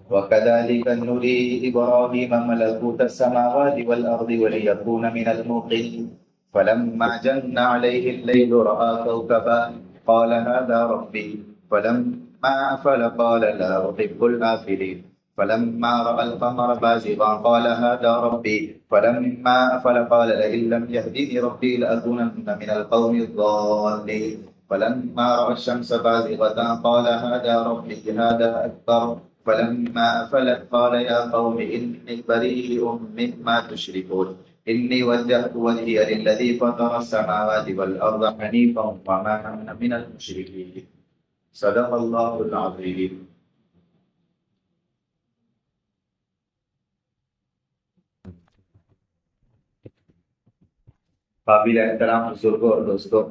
وكذلك نري إبراهيم ملكوت السماوات والأرض وليكون من الموقنين فلما جن عليه الليل رأى كوكبا قال هذا ربي فلما أفل قال لا أحب الآفلين فلما رأى القمر بازغا قال هذا ربي فلما أفل قال لئن لم يهدني ربي لأكونن من القوم الضالين فلما رأى الشمس بازغة قال هذا ربي هذا أكبر فلما أفلت قال يا قوم إني بريء مما تشركون إني وجهت وجهي للذي فطر السماوات والأرض حنيفا وما أنا من المشركين صدق الله العظيم. قابل احترام بزرگوں اور دوستوں،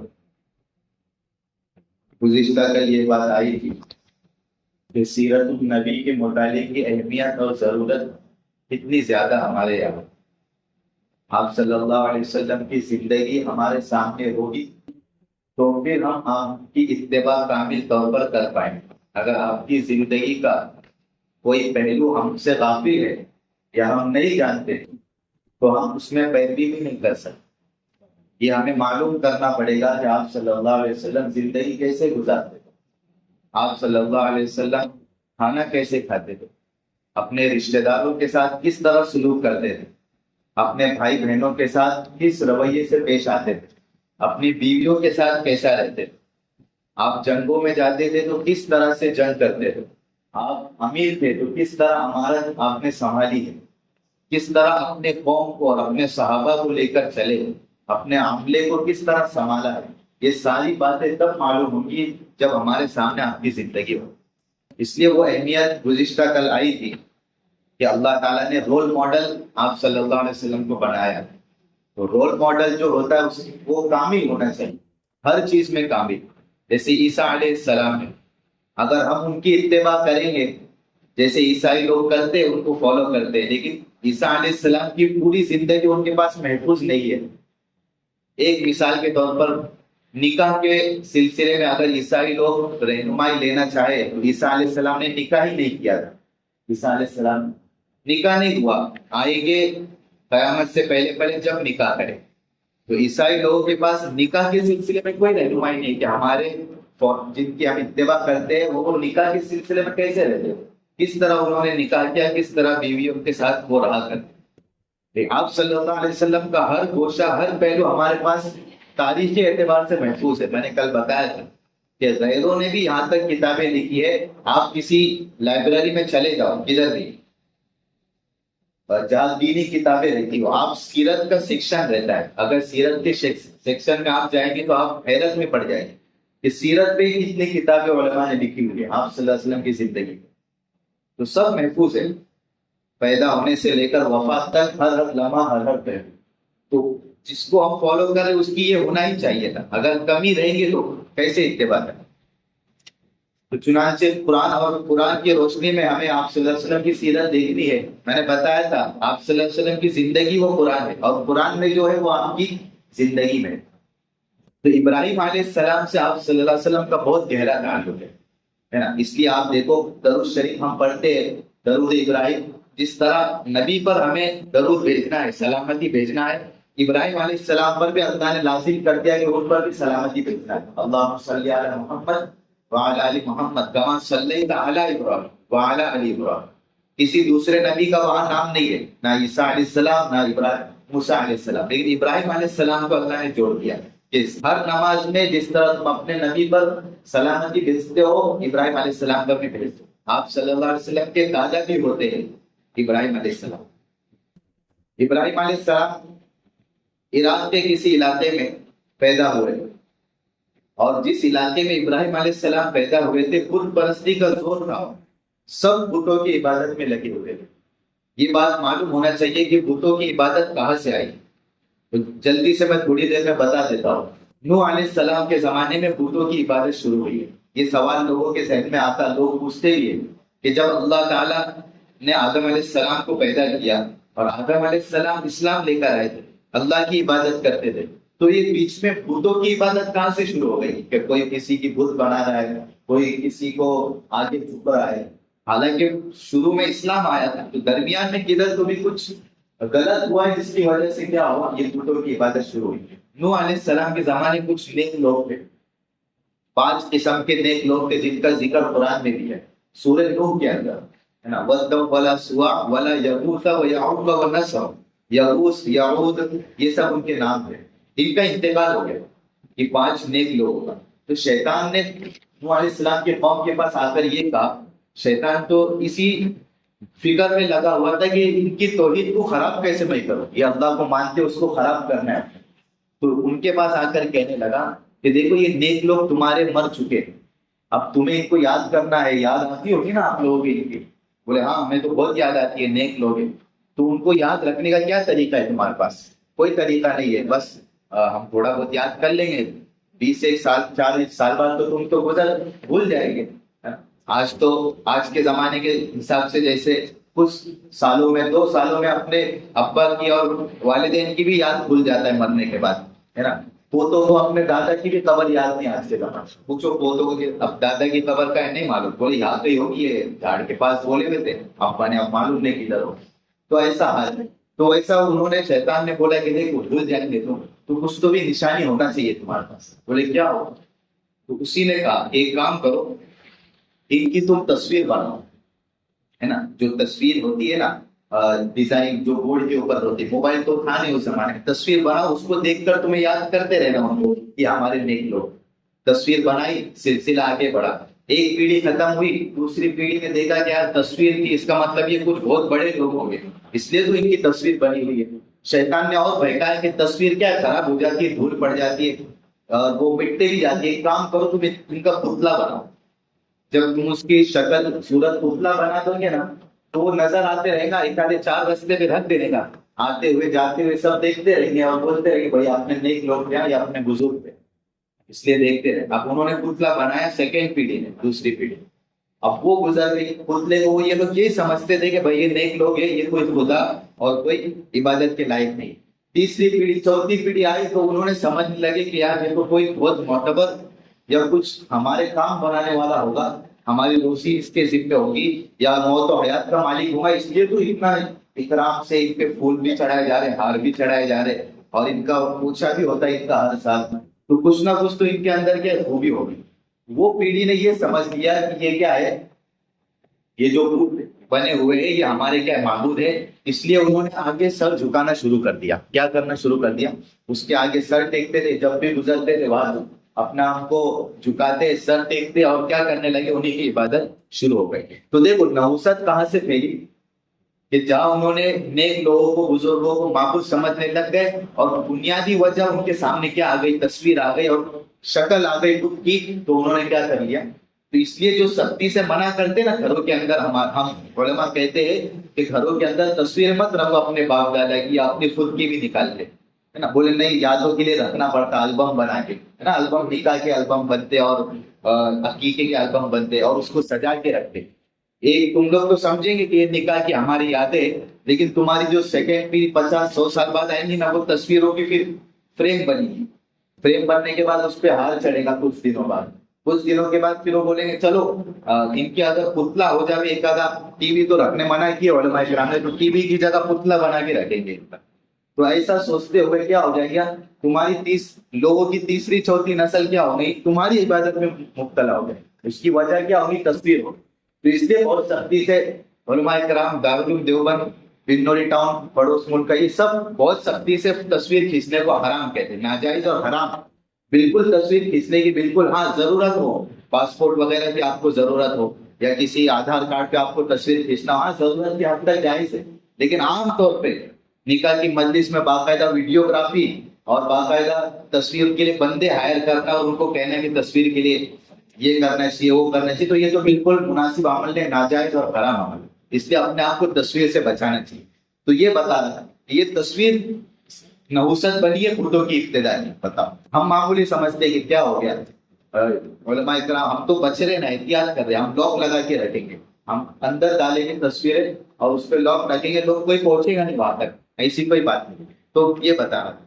گزشتہ کل یہ بات آئی تھی کہ سیرت النبی کے مطالعے کی اہمیت اور ضرورت کتنی زیادہ ہمارے یہاں. آپ صلی اللہ علیہ وسلم کی زندگی ہمارے سامنے ہوگی تو پھر ہم آپ کی اتباع کامل طور پر کر پائیں گے. اگر آپ کی زندگی کا کوئی پہلو ہم سے غافل ہے یا ہم نہیں جانتے تو ہم اس میں پیروی بھی نہیں کر سکتے. یہ ہمیں معلوم کرنا پڑے گا کہ آپ صلی اللہ علیہ وسلم زندگی کیسے گزارتے تھے، آپ صلی اللہ علیہ وسلم کھانا کیسے کھاتے تھے، اپنے رشتہ داروں کے ساتھ کس طرح سلوک کرتے تھے، اپنے بھائی بہنوں کے ساتھ کس رویے سے پیش آتے تھے، اپنی بیویوں کے ساتھ کیسا رہتے تھے، آپ جنگوں میں جاتے تھے تو کس طرح سے جنگ کرتے تھے، آپ امیر تھے تو کس طرح امارت آپ نے سنبھالی ہے، کس طرح اپنے قوم کو اور اپنے صحابہ کو لے کر چلے، اپنے عملے کو کس طرح سنبھالا ہے. یہ ساری باتیں تب معلوم ہوں گی جب ہمارے سامنے آپ کی زندگی ہو. اس لیے وہ اہمیت گزشتہ کل آئی تھی کہ اللہ تعالیٰ نے رول ماڈل آپ صلی اللہ علیہ وسلم کو بنایا. تو رول ماڈل جو ہوتا ہے وہ کامل ہونا چاہیے، ہر چیز میں کامل. جیسے عیسیٰ علیہ السلام ہے، اگر ہم ان کی اتباع کریں گے جیسے عیسائی لوگ کرتے ان کو فالو کرتے، لیکن عیسیٰ علیہ السلام کی پوری زندگی ان کے پاس محفوظ نہیں ہے. ایک مثال کے طور پر نکاح کے سلسلے میں اگر عیسائی لوگ رہنمائی لینا چاہے تو عیسیٰ علیہ السلام نے نکاح ہی نہیں کیا تھا. عیسیٰ علیہ السلام نکاح نہیں ہوا، آئیں گے قیامت سے پہلے پہلے جب نکاح کرے. تو عیسائی لوگوں کے پاس نکاح کے سلسلے میں کوئی رہنمائی نہیں کہ ہمارے جن کی ہم اتباع کرتے ہیں وہ نکاح کے سلسلے میں کیسے رہتے، کس طرح انہوں نے نکاح کیا، کس طرح بیویوں کے ساتھ وہ رہا کرتے. آپ صلی اللہ علیہ وسلم کا ہر گوشہ ہر پہلو ہمارے پاس تاریخی اعتبار سے محفوظ ہے. میں نے کل بتایا تھا کہ غیروں نے بھی یہاں تک کتابیں لکھی ہے. آپ کسی لائبریری میں چلے جاؤ کدھر بھی، اور جہاں دینی کتابیں رہتی ہو، آپ سیرت کا سیکشن رہتا ہے، اگر سیرت کے سیکشن میں آپ جائیں گے تو آپ حیرت میں پڑ جائیں گے کہ سیرت پہ کتنی کتابیں علماء نے لکھی ہوئی ہے آپ صلی اللہ علیہ وسلم کی زندگی. تو سب محفوظ ہے، پیدا ہونے سے لے کر وفات تک ہر لمحہ ہر پہلو. تو جس کو ہم فالو کریں اس کی یہ ہونا ہی چاہیے تھا. اگر کمی رہیں گے تو کیسے اتباع کریں. تو چنانچہ قرآن اور قرآن کی روشنی میں ہمیں آپ صلی اللہ علیہ وسلم کی سیرت دیکھنی ہے. میں نے بتایا تھا آپ صلی اللہ علیہ وسلم کی زندگی وہ قرآن ہے، اور قرآن میں جو ہے وہ آپ کی زندگی میں. تو ابراہیم علیہ السلام سے آپ صلی اللہ علیہ وسلم کا بہت گہرا تعلق ہے نا. اس لیے آپ دیکھو درود شریف ہم پڑھتے ہیں، درود ابراہیم. جس طرح نبی پر ہمیں درود بھیجنا ہے، سلامتی بھیجنا ہے، ابراہیم علیہ السلام پر بھی اللہ نے لازم کر دیا کہ ان پر بھی سلامتی بھیجنا ہے. اللہم صلی علی محمد وعلی آل محمد کما صلیت علی ابراہیم وعلی آل ابراہیم. کسی دوسرے نبی کا وہاں نام نہیں ہے، نہ عیسیٰ علیہ السلام نہ موسیٰ علیہ السلام، لیکن ابراہیم علیہ السلام کو اللہ نے جوڑ دیا کہ ہر نماز میں جس طرح تم اپنے نبی پر سلامتی بھیجتے ہو ابراہیم علیہ السلام پر بھی بھیجتے ہو. آپ صلی اللہ علیہ وسلم کے دادا بھی ہوتے ہیں ابراہیم علیہ السلام. ابراہیم علیہ السلام عراق کے کسی علاقے میں پیدا ہوئے، اور جس علاقے میں ابراہیم علیہ السلام پیدا ہوئے تھے بت پرستی کا زور تھا، سب بتوں کی عبادت میں لگے ہوئے تھے. یہ بات معلوم ہونا چاہیے کہ بتوں کی عبادت کہاں سے آئی. تو جلدی سے میں تھوڑی دیر میں بتا دیتا ہوں. نوح علیہ السلام کے زمانے میں بتوں کی عبادت شروع ہوئی ہے. یہ سوال لوگوں کے ذہن میں آتا، لوگ پوچھتے بھی ہیں کہ جب اللہ تعالیٰ نے آدم علیہ السلام کو پیدا کیا اور آدم علیہ السلام اسلام لے کر آئے تھے، اللہ کی عبادت کرتے تھے، تو یہ بیچ میں بتوں کی عبادت کہاں سے شروع ہو گئی کہ کوئی کسی کی بت بنا رہا ہے، کوئی کسی کو آگے جھک رہا ہے. حالانکہ شروع میں اسلام آیا تھا، تو درمیان میں کدھر تو بھی کچھ غلط ہوا ہے، جس کی وجہ سے کیا ہوا، یہ بتوں کی عبادت شروع ہوئی۔ نوح علیہ السلام کے زمانے میں کچھ نیک لوگ تھے، 5 قسم کے نیک لوگ تھے جن کا ذکر قرآن میں بھی ہے سورہ نوح کے اندر، ہے نا، وَدَّ وَلَا سُوَعْ وَلَا يَغُوثَ وَيَعُوقَ وَنَسْرَ، یغوث، یعود، یہ سب ان کے نام تھے، ان کا انتقال ہو گیا، یہ 5 نیک لوگوں کا۔ تو شیطان نے نوح علیہ السلام کے قوم کے پاس آ کر یہ کہا، شیطان تو اسی فکر میں لگا ہوا تھا کہ ان کی توحید کو خراب کیسے میں کروں، یہ اللہ کو مانتے اس کو خراب کرنا ہے۔ تو ان کے پاس آ کر کہنے لگا کہ دیکھو یہ نیک لوگ تمہارے مر چکے ہیں، اب تمہیں ان کو یاد کرنا ہے، یاد آتی ہوگی نا آپ لوگوں کی؟ بولے ہاں ہمیں تو بہت یاد آتی ہے، نیک لوگ ہیں۔ تو ان کو یاد رکھنے کا کیا طریقہ ہے تمہارے پاس؟ کوئی طریقہ نہیں ہے، بس ہم تھوڑا بہت یاد کر لیں گے، 21 سال 40 سال بعد تو تم تو بھول جائیں گے۔ آج کے زمانے کے حساب سے جیسے کچھ سالوں میں 2 سالوں میں اپنے ابا کی اور والدین کی بھی یاد بھول جاتا ہے مرنے کے بعد، ہے نا۔ پوتوں کو اپنے دادا کی بھی قبر یاد نہیں آج کے زمانے میں، پوچھو پوتوں کو کہ اب دادا کی قبر کا ہے نہیں معلوم، بولے یاد تو ہی ہوگی، یہ جھاڑ کے پاس بولے ہوئے تھے ابا نے، اب معلوم نہیں کدھر ہو۔ تو ایسا حال ہے، تو ایسا انہوں نے، شیطان نے بولا کہ دیکھو بھول جائیں گے تو کچھ تو بھی نشانی ہونا چاہیے تمہارے پاس۔ بولے کیا ہو؟ تو اسی نے کہا ایک کام کرو، ان کی تم تصویر بناؤ، ہے نا، جو تصویر ہوتی ہے نا، ڈیزائن جو بورڈ کے اوپر ہوتی ہے، موبائل تو تھا نہیں اس زمانے میں، تصویر بناؤ، اس کو دیکھ کر تمہیں یاد کرتے رہنا یہ ہمارے نیک لوگ۔ تصویر بنائی، سلسلہ آگے بڑھا، ایک پیڑھی ختم ہوئی، دوسری پیڑھی نے دیکھا کہ یار تصویر کی، اس کا مطلب یہ کچھ بہت بڑے لوگ ہوں گے، اس لیے تو ان کی تصویر بنی ہوئی ہے۔ شیطان نے اور بہکایا کہ تصویر کیا خراب ہو جاتی ہے، دھول پڑ جاتی ہے، اور وہ مٹتے بھی جاتی ہے، ایک کام کرو تم ان کا پتلا بناؤ، جب تم اس کی شکل صورت پتلا بنا دو گے نا تو وہ نظر آتے رہے گا، ایک آدھے 4 رستے پہ رکھ دے گا، آتے ہوئے جاتے ہوئے سب دیکھتے رہیں گے اور بولتے رہیں گے بھائی اپنے نیک لوگ تھے یا اپنے بزرگ تھے، اس لیے دیکھتے رہے۔ اب انہوں نے پتلا بنایا سیکنڈ پیڑھی نے، دوسری پیڑھی، اب وہ گزر گئی، پتلے کو یہ لوگ یہ سمجھتے تھے کہ بھائی یہ نیک لوگ ہیں، یہ کوئی خدا اور کوئی عبادت کے لائق نہیں۔ تیسری پیڑھی چوتھی پیڑھی آئی تو انہوں نے سمجھنے لگے کہ یار یہ تو کوئی بہت معتبر یا کچھ ہمارے کام بنانے والا ہوگا، ہماری روزی اس کے ذمہ ہوگی یا موت و حیات کا مالک ہوگا، اس لیے تو اتنا اکرام سے ان پہ پھول بھی چڑھائے جا رہے، ہار بھی چڑھائے جا رہے، اور ان کا پوچھا بھی ہوتا ہے ان کا ہر سال، تو کچھ نہ کچھ تو ان کے اندر کیا خوبی ہوگی۔ وہ پیڑھی نے یہ سمجھ لیا کہ یہ کیا ہے، یہ جو بنے ہوئے ہیں یہ ہمارے کیا معبود ہے، اس لیے انہوں نے آگے سر جھکانا شروع کر دیا۔ کیا کرنا شروع کر دیا؟ اس کے آگے سر ٹیکتے تھے، جب بھی گزرتے تھے وہاں اپنا آپ کو جھکاتے، سر ٹیکتے، اور کیا کرنے لگے، انہیں کی عبادت شروع ہو گئی۔ تو دیکھو نحوست کہاں سے پھیلی کہ جہاں انہوں نے نیک لوگوں کو، بزرگوں کو معبود سمجھنے لگ گئے، اور بنیادی وجہ ان کے سامنے کیا آ گئی، تصویر آ گئی اور شکل آ گئی بت کی، تو انہوں نے کیا کر لیا۔ تو اس لیے جو سختی سے منع کرتے نا گھروں کے اندر، ہم علماء کہتے ہیں کہ گھروں کے اندر تصویر مت رکھو اپنے باپ دادا کی یا اپنی خود کی بھی نکال لے، ہے نا، بولے نہیں یادوں کے لیے رکھنا پڑتا، البم بنا کے، ہے نا، البم نکاح کے البم بنتے اور عقیقے کے البم بنتے اور اس کو سجا کے رکھتے۔ ایک تم لوگ تو سمجھیں گے کہ یہ نکاح کی ہماری یادیں، لیکن تمہاری جو سیکنڈ بھی 50-100 سال بعد آئیں گی نا، وہ تصویروں کی پھر فریم بنی گی، فریم بننے کے بعد اس پہ ہار چڑھے گا، کچھ دنوں بعد، کچھ دنوں کے بعد پھر وہ بولیں گے چلو ان کی اگر پتلا ہو جائے، ایک آدھا ٹی وی تو رکھنے منع کیا علماء کرام نے، تو ٹی وی کی جگہ پتلا بنا کے رکھیں گے۔ تو ایسا سوچتے ہوئے کیا ہو جائے گا، تمہاری لوگوں کی تیسری چوتھی نسل کیا ہو گئی، تمہاری عبادت میں مبتلا ہو گئے۔ اس کی وجہ کیا ہوگی، تصویر ہوگی۔ تو اس لیے بہت سختی سے علماء کرام، دارالعلوم دیوبند، بنوری ٹاؤن، پڑوس ملک کا، یہ سب بہت سختی سے تصویر کھینچنے کو حرام کہتے ہیں، ناجائز اور حرام۔ بالکل تصویر کھینچنے کی بالکل، ہاں ضرورت ہو، پاسپورٹ وغیرہ کی آپ کو ضرورت ہو یا کسی آدھار کارڈ پہ آپ کو تصویر کھینچنا ہو، ہاں ضرورت کی حد تک جائز ہے، لیکن عام طور پہ نکاح کی مجلس میں باقاعدہ ویڈیوگرافی اور باقاعدہ تصویر کے لیے بندے ہائر کرنا اور ان کو کہنا کہ تصویر کے لیے یہ کرنا چاہیے وہ کرنا چاہیے، تو یہ تو بالکل مناسب عمل ہے، ناجائز اور حرام عمل ہے، اس لیے اپنے آپ کو تصویر سے بچانا چاہیے۔ تو یہ بتا رہا تھا یہ تصویر نحوست بنی ہے خودوں کی ابتدا نہیں، بتاؤ ہم معمولی سمجھتے کہ کیا ہو گیا، علماء کرام ہم تو بچ رہے نا، احتیاط کر رہے ہیں، ہم لاک لگا کے رکھیں گے، ہم اندر ڈالیں گے تصویریں اور اس پہ لاک رکھیں گے، لوگ کوئی پہنچے گا نہیں وہاں تک، ایسی کوئی بات نہیں۔ تو یہ بتا رہا تھا۔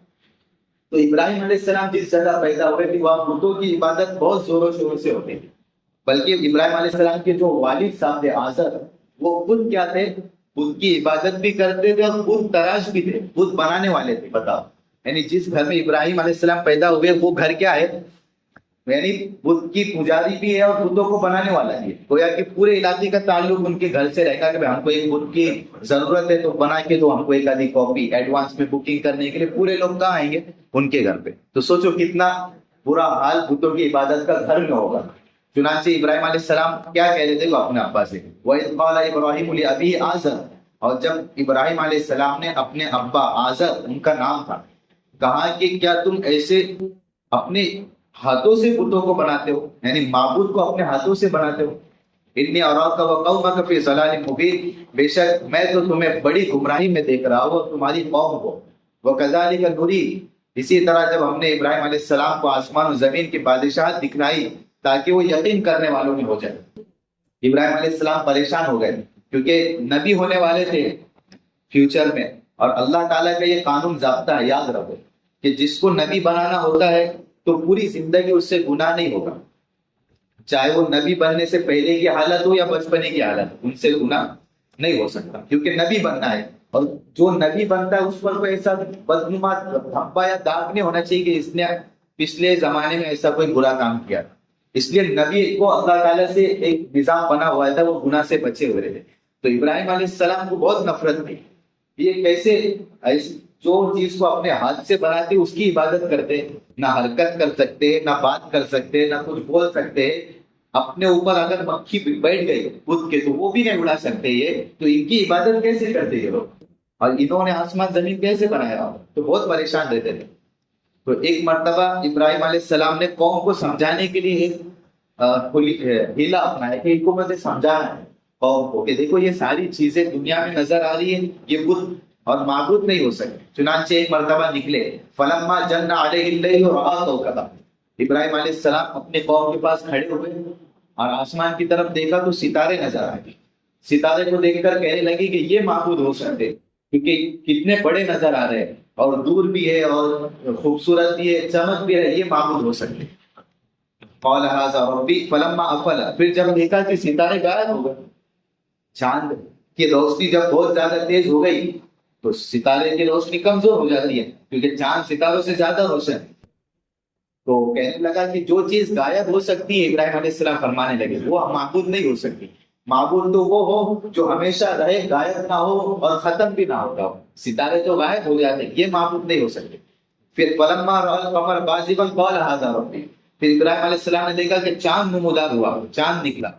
تو ابراہیم علیہ السلام جس جگہ پیدا ہوئے تھے وہاں بتوں کی عبادت بہت زور و شور سے ہوتی تھی، بلکہ ابراہیم علیہ السلام کے جو والد صاحب تھے آزر، وہ خود کیا تھے؟ خود کی عبادت بھی کرتے تھے اور خود تراش بھی تھے، خود بنانے والے تھے. بتاؤ، یعنی جس گھر میں ابراہیم علیہ السلام پیدا ہوئے وہ گھر کیا ہے؟ یعنی بدھ کی پجاری بھی ہے اور بدھوں کو بنانے والا بھی ہے. گویا کہ پورے علاقے کا تعلق ان کے گھر سے رہے گا کہ ہم کو ایک بدھ کی ضرورت ہے تو بنا کے دو ہم کو ایک آدھی کاپی ایڈوانس میں بکنگ کرنے کے لیے. پورے لوگ کہاں آئیں گے؟ ان کے گھر پہ. تو سوچو کتنا برا حال بدھوں کی عبادت کا گھر میں ہوگا. چنانچہ ابراہیم علیہ السلام کیا کہہ رہے تھے وہ اپنے ابا سے، وَإِذْ قَالَ إِبْرَاهِيمُ لِأَبِيهِ آزَرَ، اور جب ابراہیم علیہ السلام نے اپنے ابا آزر، ان کا نام تھا، کہا کہ کیا تم ایسے اپنے ہاتھوں سے بتوں کو بناتے ہو، یعنی معبود کو اپنے ہاتھوں سے بناتے ہو. انی اراک وقومک فی ضلال مبین، بے شک میں تو تمہیں بڑی گمراہی میں دیکھ رہا ہوں اور تمہاری قوم کو. وکذالک نری، اسی طرح جب ہم نے ابراہیم علیہ السلام کو آسمان و زمین کی بادشاہت دکھلائی تاکہ وہ یقین کرنے والوں میں ہو جائے. ابراہیم علیہ السلام پریشان ہو گئے کیونکہ نبی ہونے والے تھے فیوچر میں، اور اللہ تعالیٰ کا یہ قانون ضابطہ ہے، یاد رکھو کہ جس کو نبی بنانا ہوتا ہے تو پوری زندگی اس سے گناہ نہیں ہوگا، چاہے وہ نبی بننے سے پہلے کی حالت ہو یا بچپنے کی حالت، ان سے گناہ نہیں ہو سکتا کیونکہ نبی بننا ہے. اور جو نبی بنتا ہے اس پر کوئی ایسا بدنما دھبا یا داغ نہیں ہونا چاہیے کہ اس نے پچھلے زمانے میں ایسا کوئی برا کام کیا. اس لیے نبی کو اللہ تعالیٰ سے ایک نظام بنا ہوا تھا، وہ گناہ سے بچے ہوئے تھے. تو ابراہیم علیہ السلام کو بہت نفرت تھی، یہ کیسے جو چیز کو اپنے ہاتھ سے بناتے اس کی عبادت کرتے، نہ حرکت کر سکتے، نہ بات کر سکتے، نہ کچھ بول سکتے. اپنے اوپر اگر مکھی بیٹھ گئی خود کے تو وہ بھی نہیں اڑا سکتے، یہ تو ان کی عبادت کیسے کرتے یہ لوگ؟ اور انہوں نے آسمان زمین کیسے بنایا؟ تو بہت پریشان رہتے تھے. تو ایک مرتبہ ابراہیم علیہ السلام نے قوم کو سمجھانے کے لیے ایک ہیلا اپنایا کہ ان کو مجھے سمجھانا ہے قوم کو کہ دیکھو یہ ساری چیزیں دنیا میں نظر آ رہی ہیں، یہ بت اور معبود نہیں ہو سکتے. چنانچہ ایک مرتبہ نکلے، فلما جن علیہ اللیل رأى کوكبا، ابراہیم علیہ السلام اپنے قوم کے پاس کھڑے ہوئے اور آسمان کی طرف دیکھا تو ستارے نظر آئے. ستارے کو دیکھ کر کہنے لگے کہ یہ معبود ہو سکتے کیونکہ کتنے بڑے نظر آ رہے ہیں اور دور بھی ہے اور خوبصورت بھی ہے، چمک بھی ہے، یہ معبود ہو سکتے. قال هذا ربی فلما افل، پھر جب دیکھا کہ ستارے غائب ہو گئے، چاند کی روشنی جب بہت زیادہ تیز ہو گئی تو ستارے کی روشنی کمزور ہو جاتی ہے کیونکہ چاند ستاروں سے زیادہ روشن ہے. تو کہنے لگا کہ جو چیز غائب ہو سکتی ہے، ابراہیم علیہ السلام فرمانے لگے، وہ معبود نہیں ہو سکتی. معبود تو وہ ہو جو ہمیشہ رہے، غائب نہ ہو اور ختم بھی نہ ہوتا ہو. ستارے تو غائب ہو جاتے ہیں، یہ معبود نہیں ہو سکتے. پھر فلما رأى القمر بازغا قال هذا ربی، پھر ابراہیم علیہ السلام نے دیکھا کہ چاند نمودار ہوا، چاند نکلا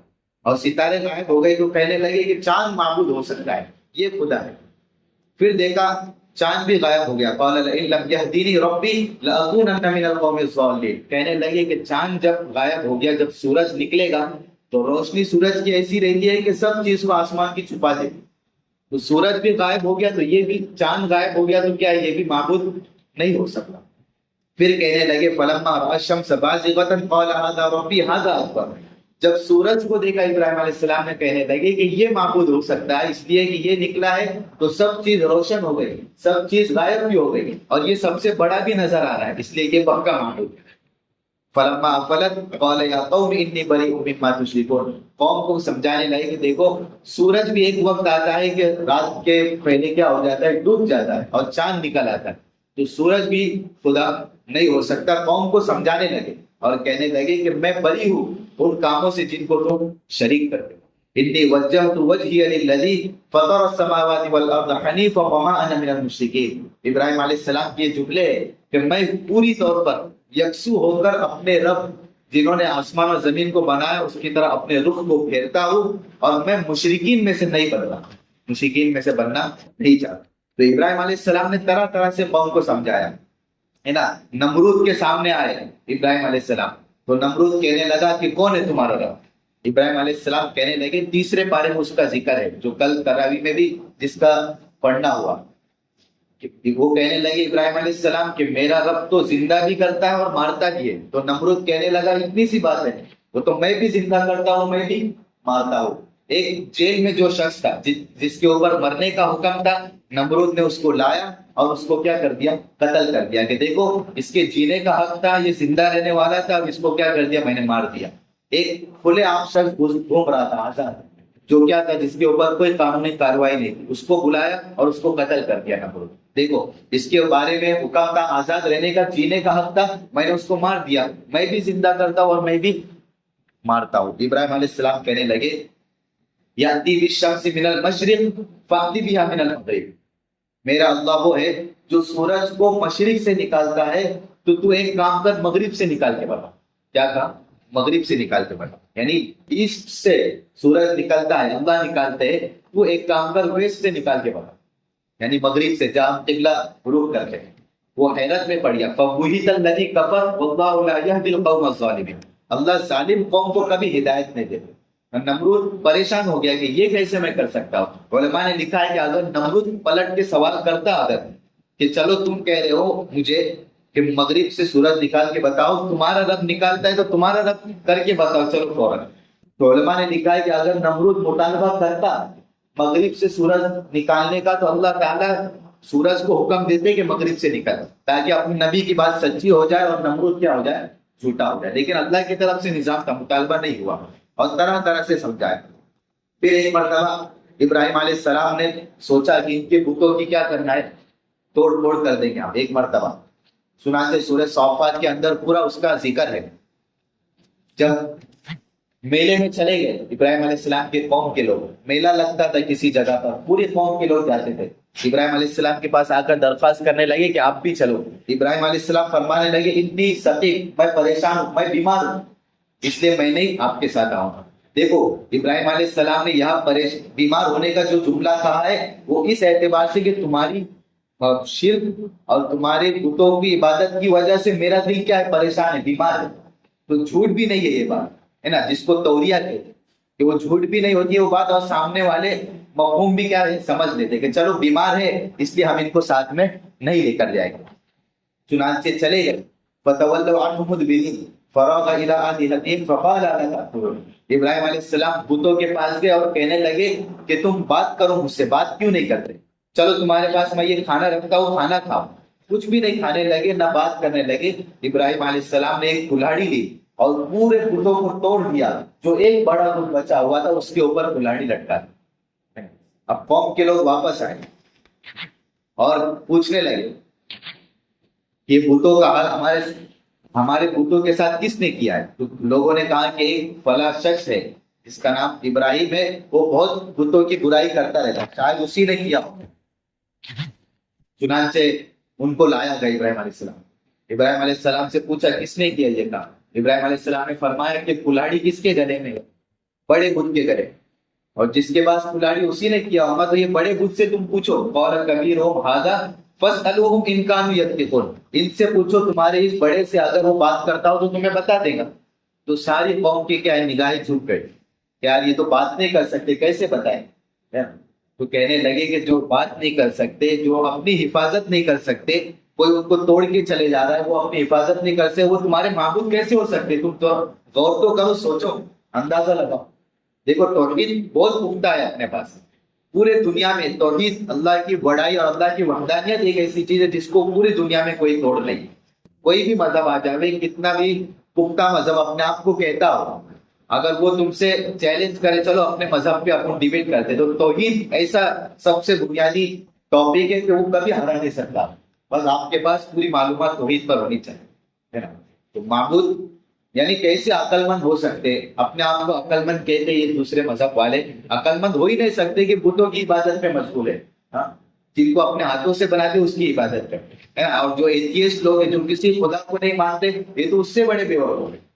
اور ستارے غائب ہو گئے تو کہنے لگے کہ چاند معبود ہو سکتا ہے، یہ خدا ہے. پھر دیکھا چاند بھی غائب ہو گیا، قال لئن لم يهدني ربي لأكونن من القوم الضالين، کہنے لگے کہ چاند جب غائب ہو گیا، جب سورج نکلے گا تو روشنی سورج کی ایسی رہتی ہے کہ سب چیز کو آسمان کی چھپا دے. تو سورج بھی غائب ہو گیا تو یہ بھی، چاند غائب ہو گیا تو کیا یہ بھی معبود نہیں ہو سکتا. پھر کہنے لگے فلما رأى الشمس بازغة قال هذا ربي هذا اکبر، جب سورج کو دیکھا ابراہیم علیہ السلام نے کہنے لگے کہ یہ معبود ہو سکتا ہے، اس لیے کہ یہ نکلا ہے تو سب چیز روشن ہو گئی، سب چیز غائب بھی ہو گئی اور یہ سب سے بڑا بھی نظر آ رہا ہے، اس لیے یہ پکا معبود ہے. فلما افلت قال یا قوم انی بریء مما تشرکون، قوم کو سمجھانے لگے کہ دیکھو سورج بھی ایک وقت آتا ہے کہ رات کے پہلے کیا ہو جاتا ہے، ڈوب جاتا ہے اور چاند نکل آتا ہے، تو سورج بھی خدا نہیں ہو سکتا. قوم کو سمجھانے لگے اور کہنے لگے کہ میں بری ہوں ان کاموں سے جن کو تم شریک کرتے ہو. انی وجہت وجہی للذی فطر السماوات والارض حنیفا وما انا من المشرکین، ابراہیم علیہ السلام کے جملے کہ میں پوری طور پر یکسو ہو کر اپنے رب جنہوں نے آسمان اور زمین کو بنایا اس کی طرح اپنے رخ کو پھیرتا ہوں اور میں مشرکین میں سے نہیں بننا، مشرکین میں سے بننا نہیں چاہتا. تو ابراہیم علیہ السلام نے طرح طرح سے قوم کو سمجھایا ہے نا. نمرود کے سامنے آئے ابراہیم علیہ السلام تو نمرود کہنے لگا کہ کون ہے تمہارا رب؟ ابراہیم علیہ السلام کہنے لگے، تیسرے پارے میں اس کا ذکر ہے جو کل تراویح میں بھی جس کا پڑھنا ہوا، وہ کہنے لگے ابراہیم علیہ السلام کہ میرا رب تو زندہ بھی کرتا ہے اور مارتا بھی ہے. تو نمرود کہنے لگا اتنی سی بات ہے، وہ تو میں بھی زندہ کرتا ہوں میں بھی مارتا ہوں. ایک جیل میں جو شخص تھا جس کے اوپر مرنے کا حکم تھا، نمرود نے اس کو لایا اور اس کو کیا کر دیا، قتل کر دیا کہ دیکھو اس کے جینے کا حق تھا، یہ زندہ رہنے والا تھا، اب اس کو کیا کر دیا، میں نے مار دیا. ایک کھلے عام شخص گھوم رہا تھا آزاد، جو کیا تھا، جس کے اوپر کوئی قانونی کارروائی نہیں تھی، اس کو بلایا اور اس کو قتل کر دیا نمرود۔ دیکھو اس کے بارے میں حکم تھا، آزاد رہنے کا، جینے کا حق تھا، میں نے اس کو مار دیا، میں بھی زندہ کرتا ہوں اور میں بھی مارتا ہوں۔ ابراہیم علیہ السلام کہنے لگے یاتی بالشمس من المشرق فاتی بها من المغرب، میرا اللہ وہ ہے جو سورج کو مشرق سے نکالتا ہے، تو ایک کام کر، مغرب سے نکال کے بتا۔ کیا کہا؟ مغرب سے نکال کے بتا، یعنی ایسٹ سے سورج نکلتا ہے، اللہ نکالتے ہیں، تو ایک کام کر ویسٹ سے نکال کے بتا، یعنی مغرب سے، جہاں قبلہ رخ کرتے ہیں۔ وہ حیرت میں پڑ گیا، فبہت الذی کفر واللہ لا یہدی القوم الظالمین، اللہ ظالم قوم کو کبھی ہدایت نہیں دیتے۔ نمرود پریشان ہو گیا کہ یہ کیسے میں کر سکتا ہوں۔ علماء نے لکھا ہے کہ اگر نمرود پلٹ کے سوال کرتا اگر کہ چلو تم کہہ رہے ہو مجھے کہ مغرب سے سورج نکال کے بتاؤ، تمہارا رب نکالتا ہے تو تمہارا رب کر کے بتاؤ، چلو فوراً۔ تو علماء نے لکھا ہے کہ اگر نمرود مطالبہ کرتا مغرب سے سورج نکالنے کا، تو اللہ تعالیٰ سورج کو حکم دیتے کہ مغرب سے نکل، تاکہ اپنے نبی کی بات سچی ہو جائے اور نمرود کیا ہو جائے، جھوٹا ہو جائے۔ لیکن اللہ کی طرف سے نظام کا مطالبہ نہیں ہوا اور طرح طرح سے سمجھایا۔ پھر ایک مرتبہ ابراہیم علیہ السلام نے سوچا کہ ان کے بتوں کی کیا کرنا ہے، توڑ پھوڑ کر دیں گے ہم ایک مرتبہ۔ چنانچہ سورہ صافات کے اندر پورا اس کا ذکر ہے۔ جب میلے میں چلے گئے ابراہیم علیہ السلام کے قوم کے لوگ، میلہ لگتا تھا کسی جگہ پر، پوری قوم کے لوگ جاتے تھے، ابراہیم علیہ السلام کے پاس آ کر درخواست کرنے لگے کہ آپ بھی چلو۔ ابراہیم علیہ السلام فرمانے لگے انی سقیم، میں پریشان ہوں، میں بیمار ہوں، اس لیے میں نہیں آپ کے ساتھ آؤں گا۔ دیکھو ابراہیم علیہ السلام نے یہاں بیمار ہونے کا جو جملہ کہا ہے وہ اس اعتبار سے کہ تمہاری شرک اور تمہارے بتوں کی عبادت کی وجہ سے میرا دل کیا ہے، پریشان ہے، بیمار ہے۔ تو جھوٹ بھی نہیں ہے یہ بات، ہے نا، جس کو توریہ کہتے ہیں کہ وہ جھوٹ بھی نہیں ہوتی ہے وہ بات، اور سامنے والے مفہوم بھی کیا ہے، سمجھ لیتے کہ چلو بیمار ہے اس لیے ہم ان کو ساتھ میں نہیں لے کر جائیں گے۔ چنانچہ چلے گئے، فتولوا عنہ مدبرین فراغ الی آلہتہم فقال لا تأکلون، ابراہیم علیہ السلام بتوں کے پاس گئے اور کہنے لگے کہ تم بات کرو مجھ سے، بات کیوں نہیں کرتے، چلو تمہارے پاس میں یہ کھانا رکھتا ہوں، کھانا کھاؤ۔ کچھ بھی نہیں کھانے لگے، نہ بات کرنے لگے۔ ابراہیم علیہ السلام نے ایک کلاڑی لی اور پورے بتوں کو توڑ دیا، جو ایک بڑا بت بچا ہوا تھا اس کے اوپر کلاڑی لٹکا۔ اب قوم کے لوگ واپس آئے اور پوچھنے لگے یہ بتوں کا حال ہمارے بتوں کے ساتھ کس نے کیا ہے؟ تو لوگوں نے کہا کہ ایک فلاں شخص ہے جس کا نام ابراہیم ہے، وہ بہت بتوں کی برائی کرتا رہتا، شاید اسی نے کیا۔ چنانچہ ان کو لایا گیا ابراہیم علیہ السلام، ابراہیم علیہ السلام سے پوچھا کس نے کیا یہ کام؟ ابراہیم علیہ السلام نے فرمایا کہ کلاڑی کس کے گلے میں ہے؟ بڑے بت کے گلے، اور جس کے پاس کلاڑی اسی نے کیا ہوگا، تو یہ بڑے بت سے تم پوچھو، قال کبیرہم ھذا فاسألوہم ان کانوا ینطقون، ان سے پوچھو تمہارے اس بڑے سے اگر وہ بات کرتا ہو تو تمہیں بتا دے گا۔ تو ساری قوم کی کیا ہے، نگاہیں جھک گئی، یار یہ تو بات نہیں کر سکتے، کیسے بتائیں؟ تو کہنے لگے کہ جو بات نہیں کر سکتے، جو اپنی حفاظت نہیں کر سکتے، کوئی ان کو توڑ کے چلے جا رہا ہے، وہ اپنی حفاظت نہیں کر سکتے، وہ تمہارے معبود کیسے ہو سکتے؟ تم تو غور تو کرو، سوچو، اندازہ لگاؤ۔ دیکھو توحید بہت پختہ ہے اپنے پاس، پورے دنیا میں توحید، اللہ کی بڑائی اور اللہ کی وحدانیت ایک ایسی چیز ہے جس کو پوری دنیا میں کوئی توڑ نہیں۔ کوئی بھی مذہب آ جائے، کتنا بھی پختہ مذہب اپنے آپ کو کہتا ہو، اگر وہ تم سے چیلنج کرے چلو اپنے مذہب پہ اپن ڈیبیٹ کرتے، تو توحید ایسا سب سے بنیادی ٹاپک ہے کہ وہ کبھی ہرا نہیں سکتا۔ بس آپ کے پاس پوری معلومات توحید پر ہونی چاہیے، ہے نا۔ تو معبود یعنی کیسے عقل مند ہو سکتے، اپنے آپ کو عقل مند کہتے، یہ دوسرے مذہب والے عقل مند ہو ہی نہیں سکتے کہ بتوں کی عبادت پہ مشغول ہے، ہاں، جن کو اپنے ہاتھوں سے بناتے اس کی عبادت پہ۔ اور جو ایتھیسٹ لوگ ہیں جو کسی خدا کو نہیں مانتے، یہ تو اس سے بڑے بیوقوف ہیں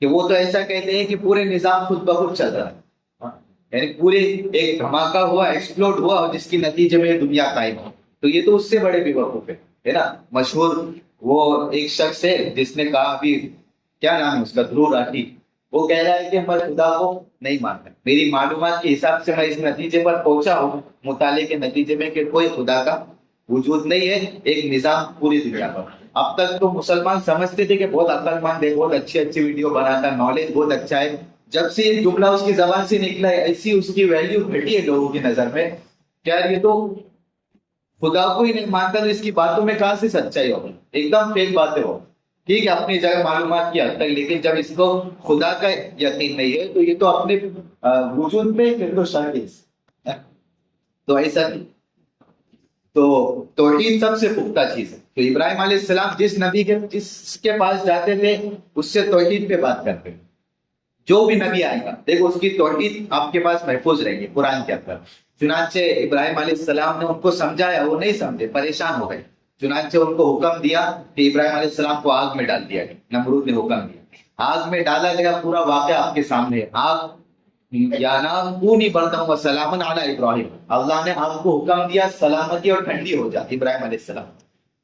کہ وہ تو ایسا کہتے ہیں کہ پورے نظام خود بخود چل رہا ہے، یعنی پورے ایک دھماکہ ہوا، ایکسپلوڈ ہوا اور جس کے نتیجے میں دنیا قائم ہو، تو یہ تو اس سے بڑے بیوقوف ہے نا۔ مشہور وہ ایک شخص ہے جس نے کہا، ابھی کیا نام ہے اس کا، دھرو راٹھی، وہ کہہ رہا ہے کہ میں خدا کو نہیں مانتا، میری معلومات کے حساب سے میں اس نتیجے پر پہنچا ہوں، مطالعے کے نتیجے میں، کہ کوئی خدا کا وجود نہیں ہے، ایک نظام پوری دنیا پر۔ اب تک تو مسلمان سمجھتے تھے کہ بہت عقل مند ہے، بہت اچھی اچھی ویڈیو بناتا ہے، نالج بہت اچھا ہے۔ جب سے یہ جملہ اس کی زبان سے نکلا ہے، ایسی اس کی ویلیو گھٹی ہے لوگوں کی نظر میں، کیا یہ تو خدا کو ہی نہیں مانتا، تو اس کی باتوں میں کہاں سے سچائی ہوگی، ایک دم فیک باتیں ہو، ٹھیک ہے اپنی جگہ معلومات کی حد تک، لیکن جب اس کو خدا کا یقین نہیں ہے تو یہ تو اپنے وجود میں پھر تو شک ہے۔ تو ایسا نہیں، تو توحید سب سے پختہ چیز ہے۔ تو ابراہیم علیہ السلام جس نبی کے جس کے پاس جاتے تھے اس سے توحید پہ بات کرتے، جو بھی نبی آئے گا دیکھو اس کی توحید آپ کے پاس محفوظ رہے گی قرآن کے اندر۔ چنانچہ ابراہیم علیہ السلام نے ان کو سمجھایا، وہ نہیں سمجھے، پریشان ہو گئے، چنانچہ ان کو حکم دیا کہ ابراہیم علیہ السلام کو آگ میں ڈال دیا گیا۔ نمرود نے حکم دیا، آگ میں ڈالا گیا، پورا واقعہ آپ کے سامنے ہے۔ آگ یا نام کونی بردم و سلامن علی ابراہیم، اللہ نے آگ کو حکم دیا سلامتی اور ٹھنڈی ہو جا ابراہیم علیہ السلام،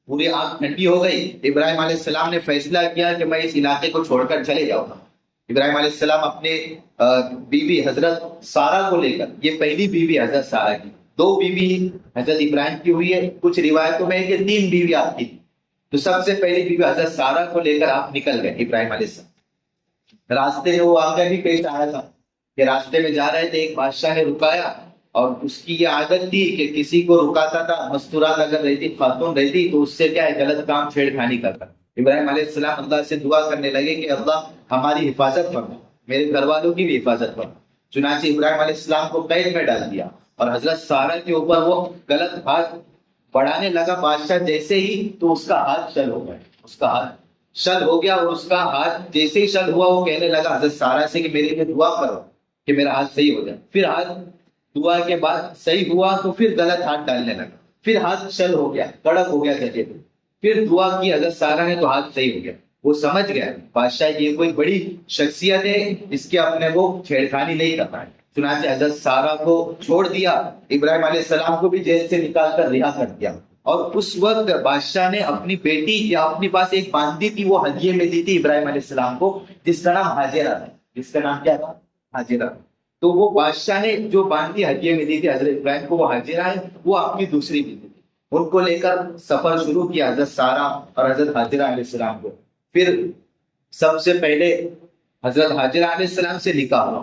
پوری آگ ٹھنڈی ہو گئی۔ ابراہیم علیہ السلام نے فیصلہ کیا کہ میں اس علاقے کو چھوڑ کر چلے جاؤں گا۔ ابراہیم علیہ السلام اپنے بیوی حضرت سارہ کو لے کر، یہ پہلی بیوی حضرت سارہ کی، 2 بیوی حضرت ابراہیم کی ہوئی ہے، کچھ روایتوں میں ہے کہ 3 بیوی آپ کی، تو سب سے پہلی بیوی حضرت سارہ کو لے کر آپ نکل گئے ابراہیم علیہ السلام۔ راستے میں وہ واقعہ بھی پیش آیا تھا کہ راستے میں جا رہے تھے، ایک بادشاہ نے رکایا، اور اس کی یہ عادت تھی کہ کسی کو رکاتا تھا، مستورات اگر رہتی، خاتون رہتی، تو اس سے کیا ہے غلط کام چھیڑ کھانی کرتا۔ ابراہیم علیہ السلام اللہ سے دعا کرنے لگے کہ اللہ ہماری حفاظت فرما، میرے گھر والوں کی بھی حفاظت فرما۔ چنانچہ ابراہیم علیہ السلام کو قید میں ڈال دیا، اور حضرت سارہ کے اوپر وہ غلط ہاتھ بڑھانے لگا بادشاہ جیسے ہی، تو اس کا ہاتھ شل ہو گیا، اس کا ہاتھ شل ہو گیا، اور اس کا ہاتھ جیسے ہی شل ہوا، وہ کہنے لگا حضرت سارہ سے کہ میرے لیے دعا کرو کہ میرا ہاتھ صحیح ہو جائے۔ پھر ہاتھ دعا کے بعد صحیح ہوا تو پھر غلط ہاتھ ڈالنے لگا، پھر ہاتھ شل ہو گیا، کڑک ہو گیا جگہ پہ، پھر دعا کی حضرت سارہ نے تو ہاتھ صحیح ہو گیا۔ وہ سمجھ گیا بادشاہ یہ کوئی بڑی شخصیت ہے، اس کے اپنے کو چھیڑخانی نہیں کرنا ہے، چنانچہ حضرت سارہ کو چھوڑ دیا، ابراہیم علیہ السلام کو بھی جیل سے نکال کر رہا کر دیا۔ اور اس وقت بادشاہ نے اپنی بیٹی یا اپنے پاس ایک باندی تھی، وہ ہدیے میں دی تھی ابراہیم علیہ السلام کو، جس کا نام حاجرہ تھا، جس کا نام کیا تھا؟ حاجرہ۔ تو وہ بادشاہ نے جو باندی ہدیے میں دی تھی حضرت ابراہیم کو، وہ حاجرہ ہے، وہ اپنی دوسری بیوی تھی۔ ان کو لے کر سفر شروع کیا حضرت سارہ اور حضرت حاجرہ علیہ السلام کو۔ پھر سب سے پہلے حضرت حاجرہ علیہ السلام سے نکاح ہوا،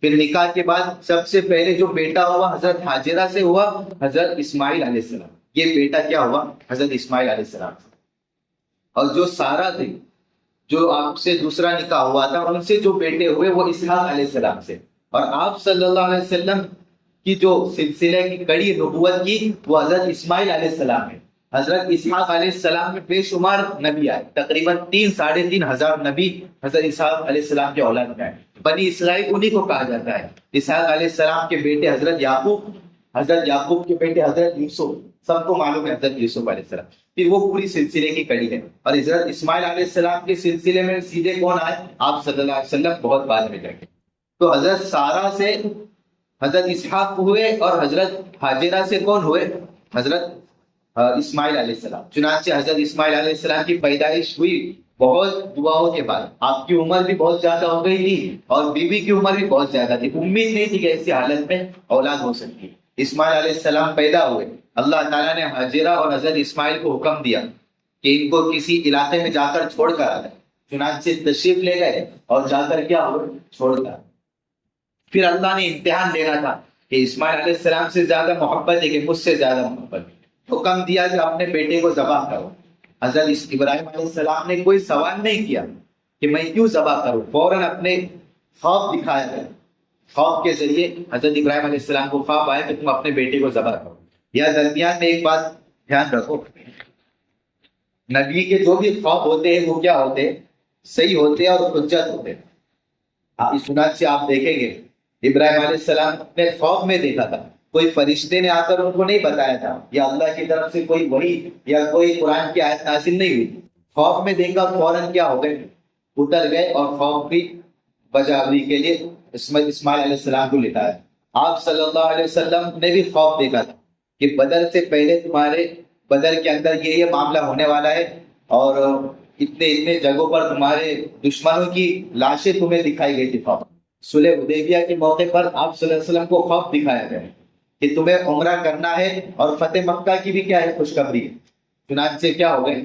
پھر نکاح کے بعد سب سے پہلے جو بیٹا ہوا حضرت حاجرہ سے ہوا حضرت اسماعیل علیہ السلام۔ یہ بیٹا کیا ہوا؟ حضرت اسماعیل علیہ السلام۔ اور جو سارہ تھی، جو آپ سے دوسرا نکاح ہوا تھا، ان سے جو بیٹے ہوئے وہ اسحاق علیہ السلام سے۔ اور آپ صلی اللہ علیہ وسلم کی جو سلسلے کی کڑی نبوت کی وہ حضرت اسماعیل علیہ السلام ہے۔ حضرت اسحاق علیہ السلام میں بے شمار نبی آئے، تقریباً 3-3.5 ہزار نبی حضرت اسحاق علیہ السلام کے اولاد میں آئے۔ بنی اسرائیل انہی کو کہا جاتا ہے۔ اسحاق علیہ السلام کے بیٹے حضرت یعقوب، حضرت یعقوب کے بیٹے حضرت یوسف، سب کو معلوم ہے حضرت یوسف علیہ السلام، پھر وہ پوری سلسلے کی کڑی ہے۔ اور حضرت اسماعیل علیہ السلام کے سلسلے میں سیدھے کون آئے؟ آپ صلی اللہ علیہ وسلم بہت بعد میں جائیں گے۔ تو حضرت سارہ سے حضرت اسحاق ہوئے، اور حضرت حاجرہ سے کون ہوئے؟ حضرت اسماعیل علیہ السلام۔ چنانچہ حضرت اسماعیل علیہ السلام کی پیدائش ہوئی بہت دعاؤں کے بعد، آپ کی عمر بھی بہت زیادہ ہو گئی تھی، اور بیوی کی عمر بھی بہت زیادہ تھی، امید نہیں تھی کہ ایسی حالت میں اولاد ہو سکتی۔ اسماعیل علیہ السلام پیدا ہوئے، اللہ تعالیٰ نے حاجرہ اور حضرت اسماعیل کو حکم دیا کہ ان کو کسی علاقے میں جا کر چھوڑ کر آ جائے۔ چنانچہ تشریف لے گئے اور جا کر کیا ہوئے؟ چھوڑ کر۔ پھر اللہ نے امتحان لینا تھا کہ اسماعیل علیہ السلام سے زیادہ محبت ہے کہ مجھ سے زیادہ محبت ہے، حکم دیا کہ اپنے بیٹے کو ذبح کرو۔ حضرت ابراہیم علیہ السلام نے کوئی سوال نہیں کیا کہ میں کیوں ذبح کروں، فوراً اپنے خواب دکھایا گیا۔ خواب کے ذریعے حضرت ابراہیم علیہ السلام کو خواب آیا کہ تم اپنے بیٹے کو ذبح کرو۔ یا درمیان میں ایک بات دھیان رکھو، نبی کے جو بھی خواب ہوتے ہیں وہ کیا ہوتے ہیں؟ صحیح ہوتے ہیں اور حجت ہوتے ہیں۔ اس سنت سے آپ دیکھیں گے ابراہیم علیہ السلام نے خواب میں دیکھا تھا، کوئی فرشتے نے آ کر ان کو نہیں بتایا تھا، یا اللہ کی طرف سے کوئی وحی یا کوئی قرآن کی آیت نازل نہیں ہوئی۔ خواب میں دیکھا، فوراً کیا ہو گئے؟ اتر گئے، اور خواب کی بجاوری کے لیے اسماعیل علیہ السلام کو لٹایا۔ آپ صلی اللہ علیہ وسلم نے بھی خواب دیکھا تھا کہ بدر سے پہلے تمہارے بدر کے اندر یہ معاملہ ہونے والا ہے، اور اتنے جگہوں پر تمہارے دشمنوں کی لاشیں تمہیں دکھائی گئی تھی۔ خواب صلح حدیبیہ کے موقع پر آپ صلی اللہ علیہ وسلم کو خواب دکھایا گیا کہ تمہیں عمرہ کرنا ہے، اور فتح مکہ کی بھی کیا ہے؟ خوشخبری ہے۔ چنانچہ کیا ہو گئے؟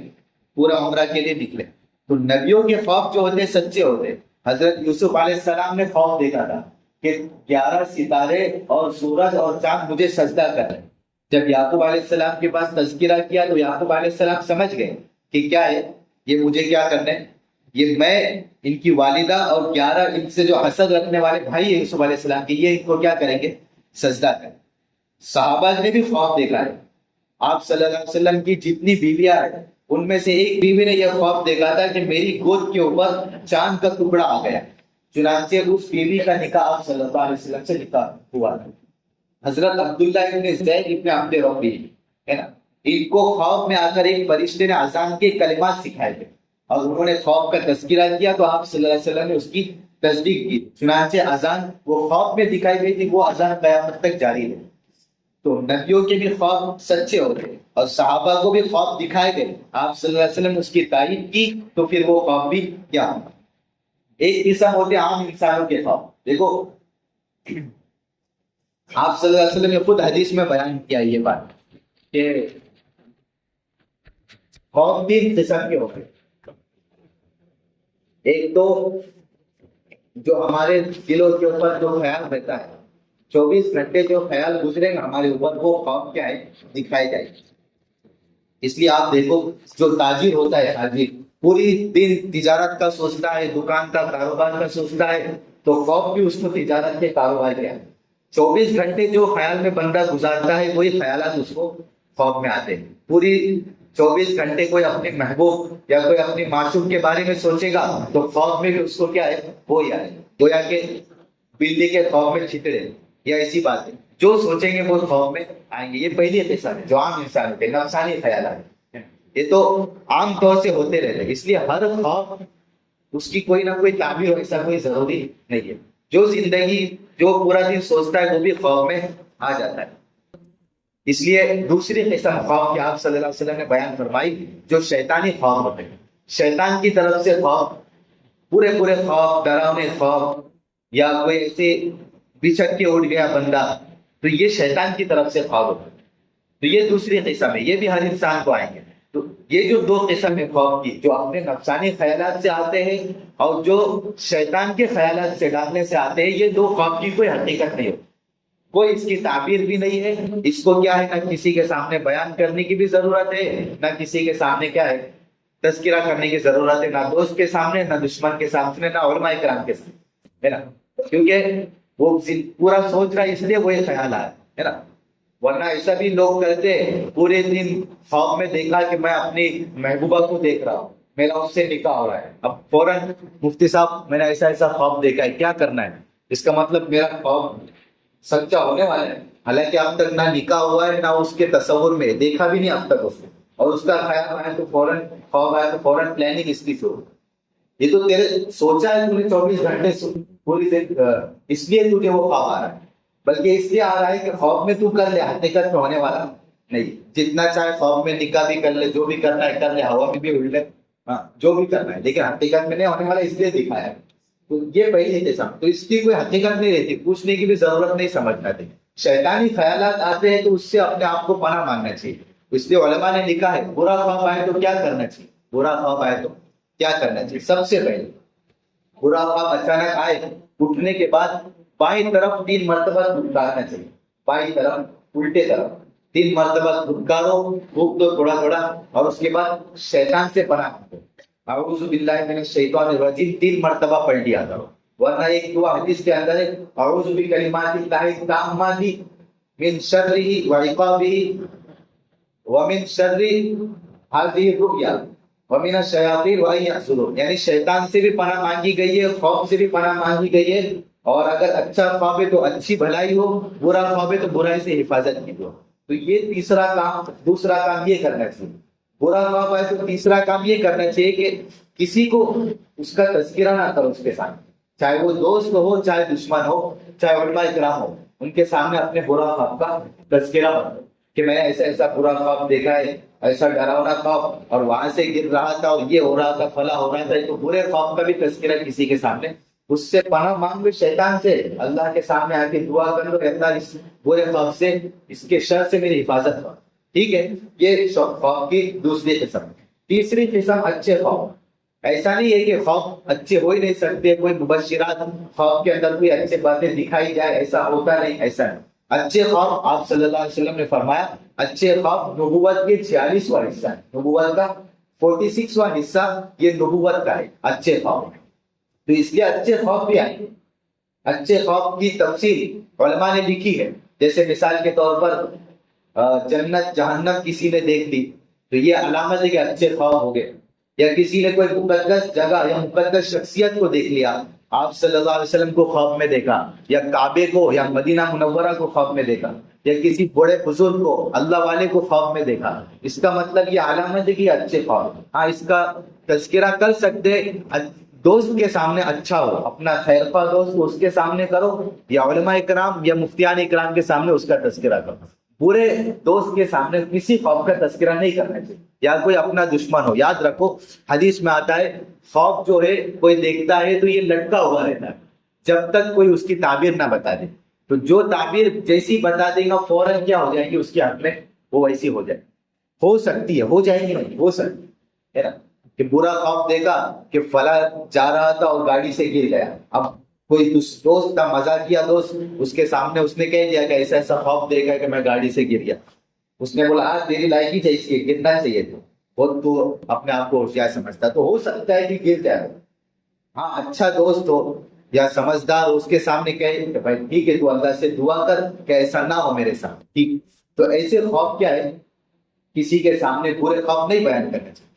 پورا عمرہ کے لیے نکلے۔ تو نبیوں کے خواب جو ہوتے ہیں سچے ہوتے ہیں۔ حضرت یوسف علیہ السلام نے خواب دیکھا تھا کہ 11 ستارے اور سورج اور چاند مجھے سجدہ کر رہے ہیں۔ جب یعقوب علیہ السلام کے پاس تذکرہ کیا تو یعقوب علیہ السلام سمجھ گئے کہ کیا ہے، یہ مجھے کیا کرنا ہے، یہ میں ان کی والدہ اور 11 ان سے جو حسد رکھنے والے بھائی ہیں یوسف علیہ السلام کے، یہ ان کو کیا کریں گے، سجدہ کریں۔ صحابہ نے بھی خواب دیکھا ہے، آپ صلی اللہ علیہ وسلم کی جتنی بیویاں ہیں ان میں سے ایک بیوی نے یہ خواب دیکھا تھا کہ میری گود کے اوپر چاند کا ٹکڑا آ گیا، چنانچہ اس بیوی کا نکاح آپ صلی اللہ علیہ وسلم سے نکاح ہوا تھا۔ حضرت عبداللہ ابن زید ابن عبد ربی ہے نا، ان کو خواب میں آ کر ایک فرشتے نے اذان کے کلمات سکھائے تھے اور انہوں نے خواب کا تذکرہ کیا تو آپ صلی اللہ علیہ وسلم نے اس کی تصدیق کی، چنانچہ اذان وہ خواب میں دکھائی گئی تھی وہ اذان قیامت تک جاری ہے۔ تو نبیوں کے بھی خواب سچے ہوتے اور صحابہ کو بھی خواب دکھائے گئے، آپ صلی اللہ علیہ وسلم نے اس کی تائید کی تو پھر وہ خواب بھی کیا ہوگا۔ ایک قسم ہوتے عام انسانوں کے خواب، دیکھو آپ صلی اللہ علیہ وسلم نے خود حدیث میں بیان کیا یہ بات کہ خواب 3 قسم کے ہوتے، ایک تو جو ہمارے دلوں کے اوپر جو خیال رہتا ہے 24 گھنٹے جو خیال گزرے گا ہمارے اوپر وہ خواب کیا ہے، دکھائے جائے۔ اس لیے آپ دیکھو جو تاجر ہوتا ہے، تاجر پوری دن تجارت کا سوچتا ہے، دکان کا کاروبار کا سوچتا ہے، تو خواب بھی اس کو تجارت کے کاروبار کیا ہے۔ 24 گھنٹے جو خیال میں بندہ گزارتا ہے وہی خیالات اس کو خواب میں آتے ہیں۔ پوری 24 گھنٹے کوئی اپنے محبوب یا کوئی اپنی معشوق کے بارے میں سوچے گا تو خواب میں بھی اس کو کیا ہے، وہی آئے، گویا کہ بلی کے خواب میں چھتڑے یا ایسی بات ہے، جو سوچیں گے وہ خواب میں آئیں گے۔ یہ پہلی قسم ہے جو عام انسان ہوتے ہیں، نفسانی خیالات، یہ تو عام طور سے ہوتے رہتے ہیں۔ اس لیے ہر خواب اس کی کوئی نہ کوئی تعبیر ایسا کوئی ضروری نہیں ہے۔ جو زندگی جو پورا دن سوچتا ہے وہ بھی خواب میں آ جاتا ہے۔ اس لیے دوسری قسم خواب کی آپ صلی اللہ علیہ وسلم نے بیان فرمائی جو شیطانی خواب ہوتے ہیں، شیطان کی طرف سے خواب، پورے خواب، ڈراؤنے خواب، یا کوئی ایسے بچھڑ کے اٹھ گیا بندہ، تو یہ شیطان کی طرف سے خواب ہوتا ہے۔ تو یہ دوسری قسم ہے، یہ بھی ہر انسان کو آئیں گے۔ تو یہ جو 2 قسم ہے خواب کی، جو اپنے نفسانی خیالات سے آتے ہیں اور جو شیطان کے خیالات سے ڈالنے سے آتے ہیں، یہ 2 خواب کی کوئی حقیقت نہیں ہوتی، کوئی اس کی تعبیر بھی نہیں ہے۔ اس کو کیا ہے، نہ کسی کے سامنے بیان کرنے کی بھی ضرورت ہے، نہ کسی کے سامنے کیا ہے تذکرہ کرنے کی ضرورت ہے، نہ دوست کے سامنے، نہ دشمن کے سامنے، نہ علماء کرام کے سامنے، ہے نا، کیونکہ وہ پورا سوچ رہا ہے اس لیے وہی خیال آیا ہے نا۔ ورنہ ایسا بھی لوگ کرتے پورے دن خواب میں دیکھا کہ میں اپنی محبوبہ کو دیکھ رہا ہوں، میرا اس سے نکاح ہو رہا ہے، اب فوراً مفتی صاحب میں نے ایسا خواب دیکھا ہے، کیا کرنا ہے؟ اس کا مطلب میرا خواب سچا ہونے والا ہے، حالانکہ اب تک نہ نکاح ہوا ہے، نہ اس کے تصور میں دیکھا بھی نہیں اب تک اس کو، اور اس کا خیال آیا تو فوراً خواب آیا تو فوراً پلاننگ اس کی شروع۔ یہ تو تیرے سوچا ہے، تم نے 24 گھنٹے پوری دن، اس لیے تجھے وہ خواب آ رہا ہے، بلکہ اس لیے آ رہا ہے کہ خواب میں تو کر لے، حقیقت میں ہونے والا نہیں۔ جتنا چاہے خواب میں نکاح بھی کر لے، جو بھی کرنا ہے کر لے، ہوا میں بھی اڑ لے، ہاں جو بھی کرنا ہے، لیکن حقیقت میں نہیں ہونے والا، اس لیے دکھایا ہے۔ تو یہ پہلی قسم، تو اس کی کوئی حقیقت نہیں رہتی، پوچھنے کی بھی ضرورت نہیں، سمجھنا تھی۔ شیطانی خیالات آتے ہیں تو اس سے اپنے آپ کو پناہ مانگنا چاہیے۔ اس لیے علماء نے لکھا ہے برا خواب آئے تو کیا کرنا چاہیے، برا خواب آئے تو کیا کرنا چاہیے۔ سب سے پہلے برا خواب اچانک آئے، اٹھنے کے بعد بائیں طرف 3 مرتبہ دھتکارنا چاہیے، بائیں طرف الٹے طرف 3 مرتبہ دھتکارو، پھونک دو تھوڑا تھوڑا، اور اس کے بعد شیطان سے پناہ مانگو، اعوذ باللہ من الشیطان الرجیم 3 مرتبہ پڑھ لیا کرو۔ ورنہ ایک دعا حدیث کے اندر ہے، اعوذ بکلمات اللہ التامات من شرہ وعقابہ ومن شر هذه الرؤیا ومن الشیاطین وان یحضرون، یعنی شیطان سے بھی پناہ مانگی گئی ہے، خوف سے بھی پناہ مانگی گئی ہے، اور اگر اچھا خواب ہے تو اچھی بھلائی ہو، برا خواب ہے تو برائی سے حفاظت کی ہو۔ تو یہ دوسرا کام یہ کرنا چاہیے۔ برا خواب ہے تو تیسرا کام یہ کرنا چاہیے کہ کسی کو اس کا تذکرہ نہ کرو، اس کے سامنے، چاہے وہ دوست ہو، چاہے دشمن ہو، چاہے علماء کرام ہو، ان کے سامنے اپنے برا خواب کا تذکرہ مت کرو کہ میں نے ایسا برا خواب دیکھا ہے، ایسا ڈراؤنا خواب، اور وہاں سے گر رہا تھا اور یہ ہو رہا تھا، فلاں ہو رہا تھا۔ تو برے خواب کا بھی تذکرہ کسی کے سامنے، اس سے پناہ مانگ لو شیطان سے، اللہ کے سامنے آ کے دعا کر لو، اللہ اس برے خواب سے، اس کے شر سے میری حفاظت کرو، ٹھیک ہے۔ یہ خواب کی دوسری قسم۔ تیسری قسم اچھے خواب۔ ایسا نہیں ہے کہ خواب اچھے ہو ہی نہیں سکتے، کوئی مبشرات خواب کے اندر کوئی اچھے باتیں دکھائی جائے، ایسا ہوتا نہیں، ایسا نہیں۔ اچھے خواب آپ صلی اللہ علیہ وسلم نے فرمایا، اچھے خواب نبوت کے 46واں حصہ ہے، نبوت کا 46واں حصہ یہ نبوت کا ہے، اچھے خواب. تو اس لیے اچھے خواب بھی آئیں گے. اچھے خواب کی تفصیل علماء نے لکھی ہے. جیسے مثال کے طور پر جنت جہنم کسی نے دیکھ لی تو یہ علامت ہے کہ اچھے خواب ہو گئے. یا کسی نے کوئی مقدس جگہ یا مقدس شخصیت کو دیکھ لیا، آپ صلی اللہ علیہ وسلم کو خواب میں دیکھا، یا کعبے کو یا مدینہ منورہ کو خواب میں دیکھا، یا کسی بڑے بزرگ کو، اللہ والے کو خواب میں دیکھا، اس کا مطلب یہ علامت ہے کہ یہ اچھے خواب. ہاں اس کا تذکرہ کر سکتے دوست کے سامنے اچھا ہو، اپنا خیر خواہ دوست کو اس کے سامنے کرو، یا علماء کرام یا مفتیان اکرام کے سامنے اس کا تذکرہ کرو. برے دوست کے سامنے کسی خواب کا تذکرہ نہیں کرنا چاہیے، یا کوئی اپنا دشمن ہو. یاد رکھو حدیث میں آتا ہے خواب جو ہے کوئی دیکھتا ہے تو یہ لٹکا ہوا رہتا ہے جب تک کوئی اس کی تعبیر نہ بتا دے. تو جو تعبیر جیسی بتا دے گا فوراً کیا ہو جائے گی اس کے حق میں، وہ ویسی ہو جائے. ہو سکتی ہے، ہو جائے گی نہیں، ہو سکتی ہے نا. کہ برا خواب دیکھا کہ فلاں جا رہا تھا اور گاڑی سے گر گیا. اب کوئی دوست کا مزاقیہ دوست اس کے سامنے اس نے کہہ دیا کہ ایسا ایسا خواب دیکھا کہ میں گاڑی سے گر گیا. اس نے بولا تیری لائکی چاہیے، گرنا چاہیے تھا، اور تو اپنے آپ کو ہوشیار سمجھتا. تو ہو سکتا ہے کہ گر جائے. ہاں اچھا دوست ہو یا سمجھدار اس کے سامنے کہے کہ بھائی ٹھیک ہے تو اللہ سے دعا کر کہ ایسا نہ ہو میرے ساتھ، ٹھیک. تو ایسے خواب کیا ہے، کسی کے سامنے برے خواب نہیں بیان کرنا چاہیے.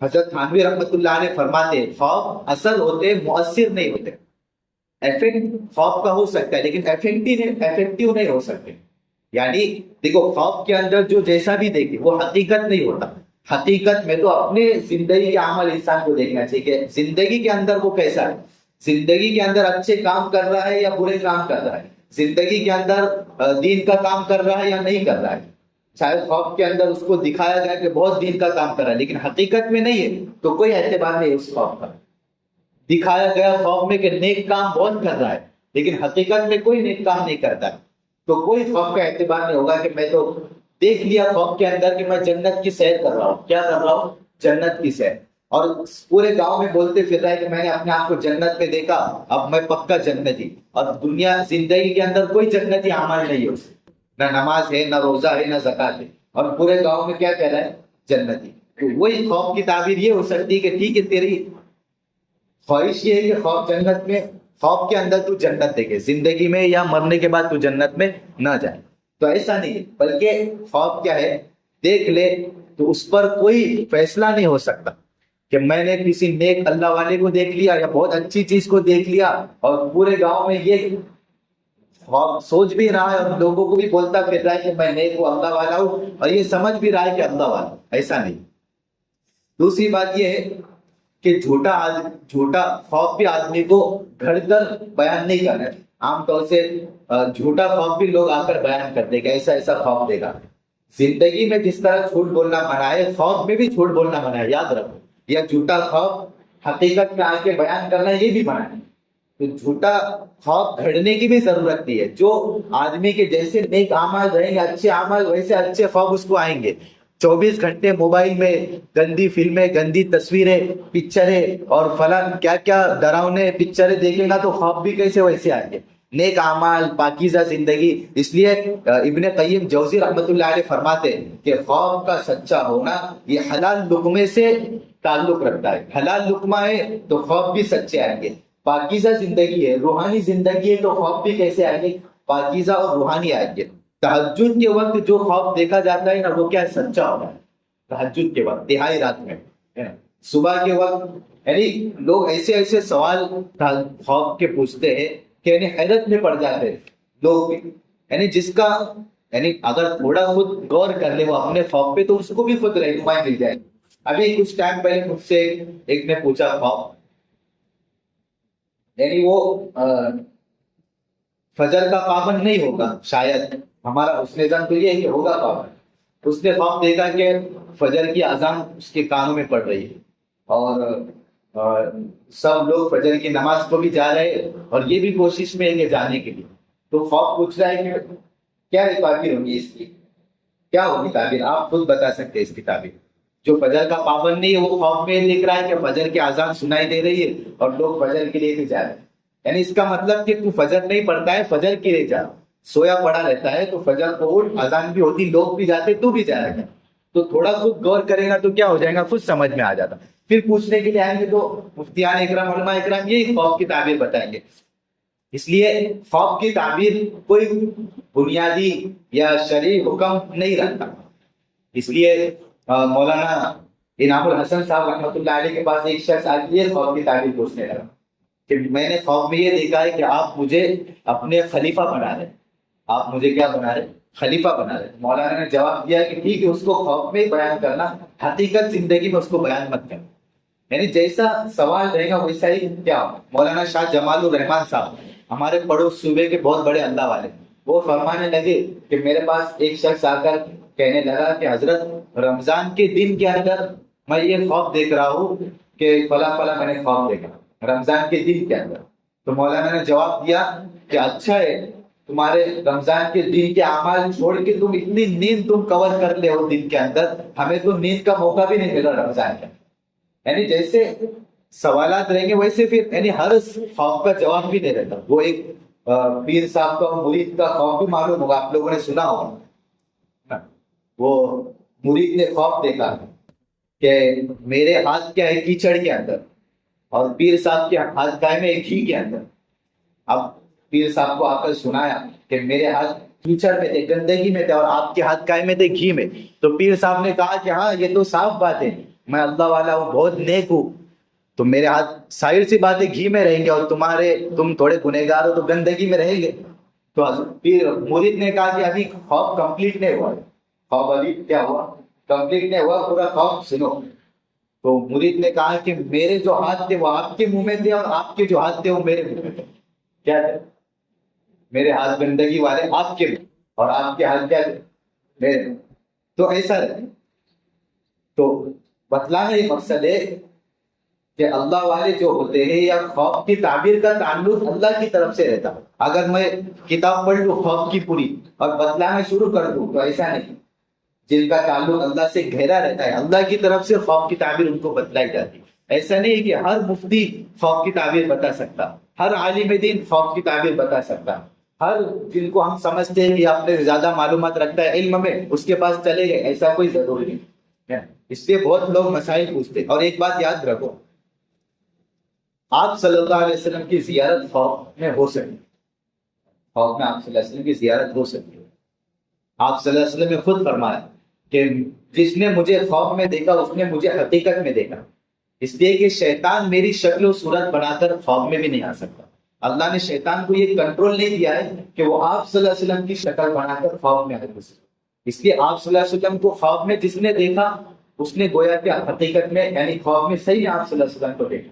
حضرت تھانوی رحمۃ اللہ علیہ فرماتے ہیں خواب اثر ہوتے مؤثر نہیں ہوتے. افیکٹ خواب کا ہو سکتا ہے لیکن افیکٹو نہیں ہو سکتے. یعنی دیکھو خواب کے اندر جو جیسا بھی دیکھے وہ حقیقت نہیں ہوتا. حقیقت میں تو اپنے زندگی کے عمل انسان کو دیکھنا چاہیے کہ زندگی کے اندر وہ کیسا ہے، زندگی کے اندر اچھے کام کر رہا ہے یا برے کام کر رہا ہے، زندگی کے اندر دین کا کام کر رہا ہے یا نہیں کر رہا ہے. شاید خواب کے اندر اس کو دکھایا گیا کہ بہت دین کا کام کر رہا ہے لیکن حقیقت میں نہیں ہے تو کوئی اعتبار نہیں اس خواب کا. دکھایا گیا خواب میں کہ نیک کام بہت کر رہا ہے لیکن حقیقت میں کوئی نیک کام نہیں کرتا ہے تو کوئی خواب کا اعتبار نہیں ہوگا. کہ میں تو دیکھ لیا خواب کے اندر کہ میں جنت کی سیر کر رہا ہوں. کیا کر رہا ہوں؟ جنت کی سیر. اور پورے گاؤں میں بولتے پھر رہا ہے کہ میں نے اپنے آپ کو جنت میں دیکھا، اب میں پکا جنتی. اور دنیا زندگی کے اندر کوئی جنتی عمل نہیں ہو سکتا، نہ نماز ہے، نہ روزہ ہے، نہ زکات ہے، اور پورے گاؤں میں کیا کہہ رہا ہے؟ جنتی. تو وہی خواب کی تعبیر یہ ہو سکتی ہے کہ ٹھیک ہے تیری خواہش یہ ہے کہ خواب جنت میں، خواب کے اندر تو جنت دیکھے، زندگی میں یا مرنے کے بعد تو جنت میں نہ جائے. تو ایسا نہیں، بلکہ خواب کیا ہے، دیکھ لے تو اس پر کوئی فیصلہ نہیں ہو سکتا کہ میں نے کسی نیک اللہ والے کو دیکھ لیا یا بہت اچھی چیز کو دیکھ لیا اور پورے گاؤں میں یہ خواب سوچ بھی رہا ہے اور لوگوں کو بھی بولتا پھر رہا ہے کہ میں نیک ہوں، اللہ والا ہوں، اور یہ سمجھ بھی رہا ہے کہ اللہ والا. ایسا نہیں. دوسری بات یہ ہے کہ جھوٹا خواب بھی آدمی کو گھڑ کر بیان نہیں کرنا. عام طور سے جھوٹا خواب بھی لوگ آ کر بیان کرتے کہ ایسا ایسا خواب دے گا. زندگی میں جس طرح جھوٹ بولنا منع ہے، خواب میں بھی جھوٹ بولنا منع ہے. یاد رکھو، یا جھوٹا خواب حقیقت میں آ کے بیان کرنا یہ بھی منع ہے. تو جھوٹا خواب گھڑنے کی بھی ضرورت نہیں ہے. جو آدمی کے جیسے نیک اعمال رہیں گے، اچھے اعمال، ویسے اچھے خواب اس کو آئیں گے. 24 گھنٹے موبائل میں گندی فلمیں، گندی تصویریں، پکچریں اور فلاں کیا کیا ڈراؤنے پکچریں دیکھے گا تو خواب بھی کیسے ویسے آئیں گے. نیک اعمال، پاکیزہ زندگی. اس لیے ابن قیم جوزی رحمۃ اللہ علیہ فرماتے ہیں کہ خواب کا سچا ہونا یہ حلال لقمے سے تعلق رکھتا ہے. حلال لقمہ ہے تو خواب بھی سچے آئیں گے. پاکیزہ زندگی ہے، روحانی زندگی ہے تو خواب بھی کیسے آئیں گے؟ پاکیزہ اور روحانی آئیں گے. تہجد کے وقت جو خواب دیکھا جاتا ہے نا وہ کیا سچا ہوگا. تہجد کے وقت، تہائی رات میں، صبح کے وقت، یعنی لوگ ایسے ایسے سوال خواب کے پوچھتے ہیں کہ یعنی حیرت میں پڑ جاتے ہیں لوگ. یعنی جس کا یعنی اگر تھوڑا خود غور کر لے وہ اپنے خواب پہ تو اس کو بھی خود رہنمائی مل جائے. ابھی کچھ ٹائم پہلے مجھ سے ایک نے پوچھا خواب، یعنی وہ فجر کا پابند نہیں ہوگا، شاید ہمارا اس نے تو یہ ہے کہ ہوگا پابند. اس نے خواب دیکھا کہ فجر کی اذان اس کے کانوں میں پڑ رہی ہے اور سب لوگ فجر کی نماز کو بھی جا رہے ہیں اور یہ بھی کوشش میں ہے کہ جانے کے لیے. تو خواب پوچھ رہا ہے کہ کیا تعبیر ہوگی اس کی، کیا ہوگی تعبیر؟ آپ خود بتا سکتے ہیں اس کی تعبیر. جو فجر کا پابند نہیں ہے وہ خواب میں لکھ رہا ہے کہ فجر کی اذان سنائی دے رہی ہے اور لوگ فجر کے لیے بھی جا رہے ہیں. یعنی اس کا مطلب کہ تو فجر نہیں پڑھتا ہے، فجر کے لیے جا، سویا پڑا رہتا ہے تو فجر کو اٹھ، اذان بھی ہوتی، لوگ بھی جاتے، تو بھی جا رہا ہے. تو تھوڑا خود غور کرے گا تو کیا ہو جائے گا، خود سمجھ میں آ جاتا. پھر پوچھنے کے لیے آئیں گے تو مفتیان اکرام، علماء اکرام یہی خوف کی تعبیر بتائیں گے. اس لیے خوف کی تعبیر کوئی بنیادی یا شرعی حکم نہیں رکھتا. اس لیے مولانا انعام الحسن صاحب رحمۃ اللہ علیہ کے پاس ایک شخص آ کے خوف کی تعبیر پوچھنے لگا کہ میں نے خوف میں یہ دیکھا ہے کہ آپ مجھے اپنے خلیفہ بنا رہے، آپ مجھے کیا بنا رہے، خلیفہ بنا رہے. مولانا نے جواب دیا کہ ٹھیک ہے، اس کو خوف میں بیان کرنا، حقیقت زندگی میں اس کو بیان مت کرنا. یعنی جیسا سوال رہے گا ویسا ہی کیا. مولانا شاہ جمال الرحمان صاحب ہمارے پڑوس صوبے کے بہت بڑے اللہ والے، وہ فرمانے لگے کہ میرے پاس ایک شخص آ کر کہنے لگا کہ حضرت رمضان کے دن کے اندر میں یہ خوف دیکھ رہا ہوں کہ فلاں فلاں میں نے خوف دیکھا رمضان کے دن کے اندر. تو مولانا نے جواب دیا کہ اچھا ہے، تمہارے رمضان کے دن کے اعمال چھوڑ کے تم اتنی نیند تم کور کر لے ہو دن کے اندر، ہمیں تو نیند کا موقع بھی نہیں ملا رمضان کا. یعنی جیسے سوالات رہیں گے ویسے پھر یعنی ہر خوف کا جواب بھی نہیں رہتا. وہ ایک پیر صاحب کا مرید کا خوف بھی معلوم ہوگا، آپ لوگوں نے سنا ہوگا. وہ مرید نے خوف دیکھا کہ میرے ہاتھ کیا ہے کیچڑ کے اندر، اور پیر صاحب کے ہاتھ قائم ہے گھی کے اندر. اب پیر صاحب کو آ کر سنایا کہ میرے ہاتھ کیچڑ میں تھے، گندگی میں تھے، اور آپ کے ہاتھ قائم میں تھے گھی میں. تو پیر صاحب نے کہا کہ ہاں یہ تو صاف بات ہے، میں اللہ والا ہوں، بہت نیک ہوں، تو میرے ہاتھ ظاہر سی بات ہے گھی میں رہیں گے، اور تم تھوڑے گنہگار ہو تو گندگی میں رہیں گے. تو پیر مرید نے کہا کہ ابھی خوف کمپلیٹ نہیں ہوا، خوف ابھی کیا ہوا، کمپلیٹ نہیں ہوا، پورا خوف سنو. تو مرید نے کہا کہ میرے جو ہاتھ تھے وہ آپ کے منہ میں تھے، اور آپ کے جو ہاتھ تھے وہ میرے منہ میں تھے. کیا تھے؟ میرے ہاتھ گندگی والے آپ کے منہ، اور آپ کے ہاتھ کیا تھے، میرے منہ. تو ایسا رہے. تو بتلانا یہ مقصد ہے کہ اللہ والے جو ہوتے ہیں یا خوف کی تعبیر کا تعلق اللہ کی طرف سے رہتا. اگر میں کتاب پڑھ لوں خوف کی پوری اور بتلانا شروع کر دوں تو ایسا نہیں. جن کا تعلق اللہ سے گہرا رہتا ہے اللہ کی طرف سے خوف کی تعبیر ان کو بتلائی جاتی. ایسا نہیں کہ ہر مفتی خوف کی تعبیر بتا سکتا، ہر عالم دین خوف کی تعبیر بتا سکتا، ہر جن کو ہم سمجھتے ہیں کہ اپنے زیادہ معلومات رکھتا ہے علم میں اس کے پاس چلے گئے، ایسا کوئی ضروری نہیں. اس لیے بہت لوگ مسائل پوچھتے. اور ایک بات یاد رکھو، آپ صلی اللہ علیہ وسلم کی زیارت خوف میں ہو سکتی، خوف میں آپ صلی اللہ علیہ وسلم کی زیارت ہو سکتی ہے. آپ صلی اللہ علیہ وسلم نے خود فرمایا کہ جس نے مجھے خوف میں دیکھا اس نے مجھے حقیقت میں دیکھا. اس لیے کہ شیطان میری شکل و صورت بنا کر خوف میں بھی نہیں آ سکتا. اللہ نے شیطان کو یہ کنٹرول نہیں دیا ہے کہ وہ آپ صلی اللہ علیہ وسلم کی شکل بنا کر خوف میں آ سکے. اس لیے آپ صلی اللہ علیہ وسلم کو خوف میں جس نے دیکھا اس نے گویا کہ حقیقت میں یعنی خوف میں صحیح آپ صلی اللہ علیہ وسلم کو دیکھا.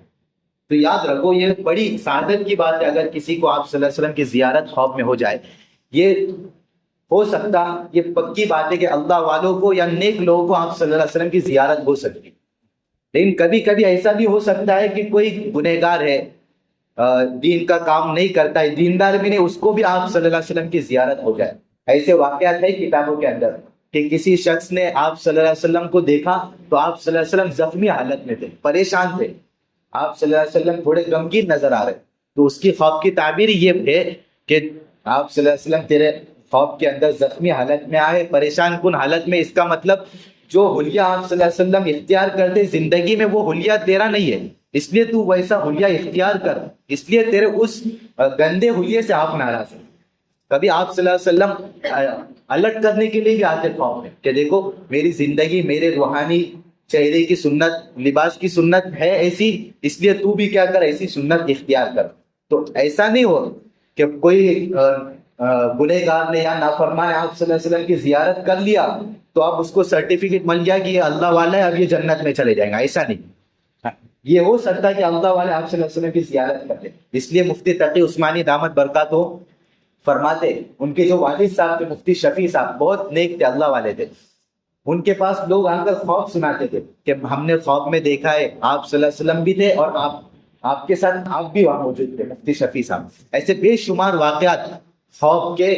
تو یاد رکھو یہ بڑی سعادت کی بات ہے اگر کسی کو آپ صلی اللہ علیہ وسلم کی زیارت خوف میں ہو جائے. یہ ہو سکتا، یہ پکی بات ہے کہ اللہ والوں کو یا نیک لوگوں کو آپ صلی اللہ علیہ وسلم کی زیارت ہو سکتی. لیکن کبھی کبھی ایسا بھی ہو سکتا ہے کہ کوئی گنہگار ہے، دین کا کام نہیں کرتا ہے، دیندار بھی نہیں، اس کو بھی آپ صلی اللہ علیہ وسلم کی زیارت ہو جائے. ایسے واقعات ہے کتابوں کے اندر کہ کسی شخص نے آپ صلی اللہ علیہ وسلم کو دیکھا تو آپ صلی اللہ علیہ وسلم زخمی حالت میں تھے، پریشان تھے، آپ صلی اللہ علیہ وسلم تھوڑے غمگین نظر آ رہے. تو اس کی خوف کی تعبیر یہ ہے کہ آپ صلی اللہ علیہ وسلم تیرے خوف کے اندر زخمی حالت میں آئے، پریشان کن حالت میں. اس کا مطلب جو حلیہ آپ صلی اللہ علیہ وسلم اختیار کرتے زندگی میں وہ حلیہ تیرا نہیں ہے، اس لیے تو ویسا حلیہ اختیار کر، اس لیے تیرے اس گندے حلیے سے آپ ناراض ہیں. کبھی آپ صلی اللہ علیہ وسلم الٹ کرنے کے لیے بھی آتے خوف میں کہ دیکھو میری زندگی، میرے روحانی چہرے کی سنت، لباس کی سنت ہے ایسی، اس لیے تو بھی کیا کر، ایسی سنت اختیار کر. تو ایسا نہیں ہو کہ کوئی گنہگار نے یا نافرمان نے آپ صلی اللہ علیہ وسلم کی زیارت کر لیا تو اب اس کو سرٹیفکیٹ مل گیا کہ یہ اللہ والا ہے، اب یہ جنت میں چلے جائیں گا. ایسا نہیں. یہ ہو سکتا ہے کہ اللہ والے آپ صلی اللہ علیہ وسلم کی زیارت کرتے. اس لیے مفتی تقی عثمانی دامت برکاتہ فرماتے، ان کے جو والد صاحب تھے مفتی شفیع صاحب بہت نیک تھے، اللہ والے تھے. ان کے پاس لوگ آ کر خوف سناتے تھے کہ ہم نے خوف میں دیکھا ہے، آپ صلی اللہ علیہ وسلم بھی تھے اور آپ کے ساتھ آپ بھی وہاں موجود تھے مفتی شفیع صاحب. ایسے بے شمار واقعات خوف کے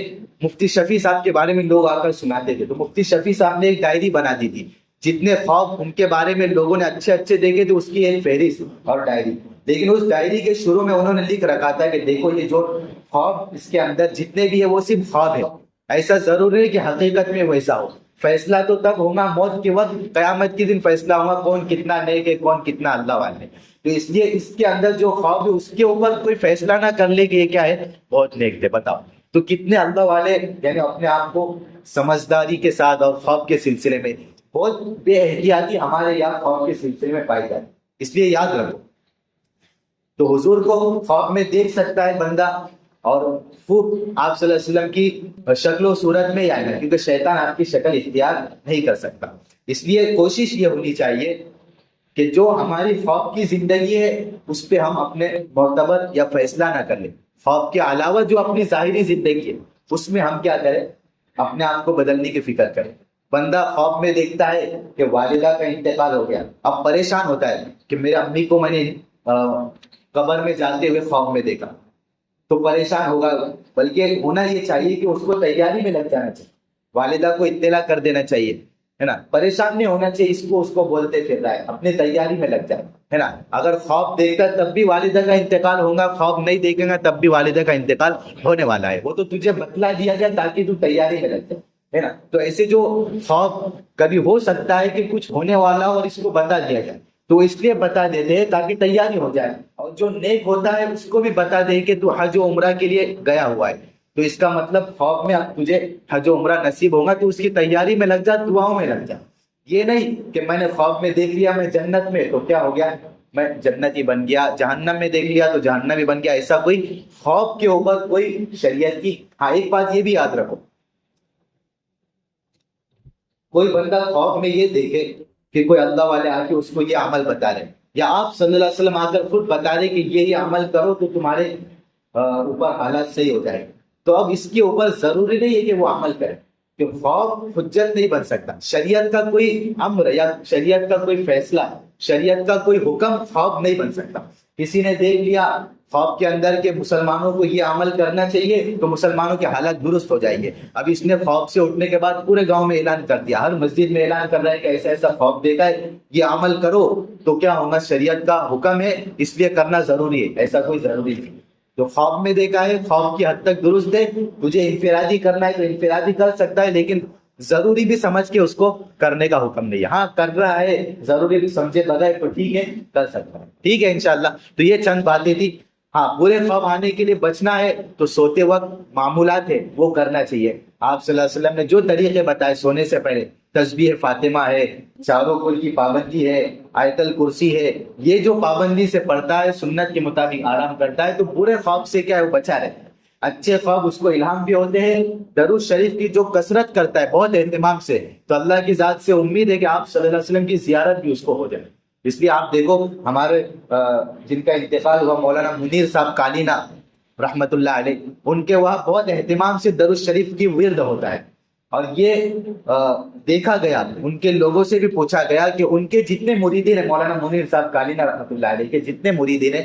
مفتی شفیع صاحب کے بارے میں لوگ آ کر سناتے تھے. تو مفتی شفیع صاحب نے ایک ڈائری بنا دی تھی، جتنے خوف ان کے بارے میں لوگوں نے اچھے اچھے دیکھے تھے اس کی ایک فہرست اور ڈائری. لیکن اس ڈائری کے شروع میں انہوں نے لکھ رکھا تھا کہ دیکھو یہ جو خوف اس کے اندر جتنے بھی ہے وہ صرف خواب ہے، ایسا ضروری ہے کہ حقیقت میں ویسا ہو. فیصلہ تو تب ہوگا موت کے وقت، قیامت کے دن فیصلہ ہوگا کون کتنا نیک ہے کون کتنا اللہ والے ہے۔ تو اس لیے اس کے اندر جو خواب ہے اس کے اوپر کوئی فیصلہ نہ کر لے کہ یہ کیا ہے بہت نیک تھے، بتاؤ تو کتنے اللہ والے یعنی اپنے آپ کو سمجھداری کے ساتھ اور خواب کے سلسلے میں بہت بے احتیاطی ہمارے یہاں خواب کے سلسلے میں پائی جاتی، اس لیے یاد رکھو۔ تو حضور کو خواب میں دیکھ سکتا ہے بندہ، اور خوب آپ صلی اللہ علیہ وسلم کی شکل و صورت میں آئے گا، کیونکہ شیطان آپ کی شکل اختیار نہیں کر سکتا۔ اس لیے کوشش یہ ہونی چاہیے کہ جو ہماری خواب کی زندگی ہے اس پہ ہم اپنے معتبر یا فیصلہ نہ کر لیں، خواب کے علاوہ جو اپنی ظاہری زندگی ہے اس میں ہم کیا کریں، اپنے آپ کو بدلنے کی فکر کریں۔ بندہ خواب میں دیکھتا ہے کہ والدہ کا انتقال ہو گیا، اب پریشان ہوتا ہے کہ میرے امی کو میں نے قبر میں جاتے ہوئے خواب میں دیکھا، تو پریشان ہوگا، بلکہ ہونا یہ چاہیے کہ اس کو تیاری میں لگ جانا چاہیے، والدہ کو اطلاع کر دینا چاہیے، ہے نا، پریشان نہیں ہونا چاہیے، اس کو بولتے پھر رہا ہے، اپنے تیاری میں لگ جائے، ہے نا۔ اگر خواب دیکھتا تب بھی والدہ کا انتقال ہوگا، خواب نہیں دیکھے گا تب بھی والدہ کا انتقال ہونے والا ہے، وہ تو تجھے بتلا دیا گیا تاکہ تو تیاری میں لگ جائے، ہے نا۔ تو ایسے جو خواب کبھی ہو سکتا ہے کہ کچھ ہونے والا اور اس کو بتا دیا جائے، تو اس لیے بتا دیتے ہیں تاکہ تیاری ہو جائے، اور جو نیک ہوتا ہے اس کو بھی بتا دے کہ تو حج و عمرہ کے لیے گیا ہوا ہے، تو اس کا مطلب خواب میں اب تجھے حج و عمرہ نصیب ہوگا، تو اس کی تیاری میں لگ جا، دعاؤں میں لگ جا۔ یہ نہیں کہ میں نے خواب میں دیکھ لیا میں جنت میں تو کیا ہو گیا، میں جنتی بن گیا، جہنم میں دیکھ لیا تو جہنمی بن گیا، ایسا کوئی خواب کے اوپر کوئی شریعت کی۔ ہاں ایک بات یہ بھی یاد رکھو، کوئی بندہ خواب میں یہ دیکھے کہ کوئی اللہ والے آ کے اس کو یہ عمل بتا رہے، یا آپ صلی اللہ علیہ وسلم آ کر خود بتا رہے کہ یہ عمل کرو تو تمہارے اوپر حالات صحیح ہو جائے، تو اب اس کے اوپر ضروری نہیں ہے کہ وہ عمل کرے، کہ خواب حجت نہیں بن سکتا۔ شریعت کا کوئی امر یا شریعت کا کوئی فیصلہ، شریعت کا کوئی حکم خواب نہیں بن سکتا۔ کسی نے دیکھ لیا خواب کے اندر کہ مسلمانوں کو یہ عمل کرنا چاہیے تو مسلمانوں کے حالات درست ہو جائیں گے، اب اس نے خواب سے اٹھنے کے بعد پورے گاؤں میں اعلان کر دیا، ہر مسجد میں اعلان کر رہا ہے کہ ایسا ایسا خواب دیکھا ہے، یہ عمل کرو، تو کیا ہوگا، شریعت کا حکم ہے اس لیے کرنا ضروری ہے، ایسا کوئی ضروری نہیں۔ جو خواب میں دیکھا ہے خواب کی حد تک درست ہے، تجھے انفرادی کرنا ہے تو انفرادی کر سکتا ہے، لیکن ضروری بھی سمجھ کے اس کو کرنے کا حکم نہیں ہے۔ ہاں کر رہا ہے ضروری بھی سمجھے بغیر تو ٹھیک ہے، کر سکتا ہے، ٹھیک ہے انشاءاللہ۔ تو یہ چند باتیں تھی۔ ہاں برے خواب آنے کے لیے بچنا ہے تو سوتے وقت معمولات ہے وہ کرنا چاہیے، آپ صلی اللہ علیہ وسلم نے جو طریقے بتائے سونے سے پہلے، تسبیح فاطمہ ہے، چاروں کل کی پابندی ہے، آیت الکرسی ہے، یہ جو پابندی سے پڑھتا ہے سنت کے مطابق آرام کرتا ہے تو برے خواب سے کیا ہے وہ بچا رہتا ہے۔ اچھے خواب اس کو الہام بھی ہوتے ہیں، درود شریف کی جو کثرت کرتا ہے بہت اہتمام سے، تو اللہ کی ذات سے امید ہے کہ آپ صلی اللہ علیہ وسلم کی زیارت بھی اس کو ہو جائے۔ اس لیے آپ دیکھو ہمارے جن کا انتقال ہوا مولانا منیر صاحب کالینہ رحمت اللہ علیہ، ان کے وہاں بہت اہتمام سے درود شریف کی ورد ہوتا ہے، اور یہ دیکھا گیا، ان کے لوگوں سے بھی پوچھا گیا کہ ان کے جتنے مریدین ہیں، مولانا منیر صاحب کالینہ رحمت اللہ علیہ کے جتنے مریدین ہیں،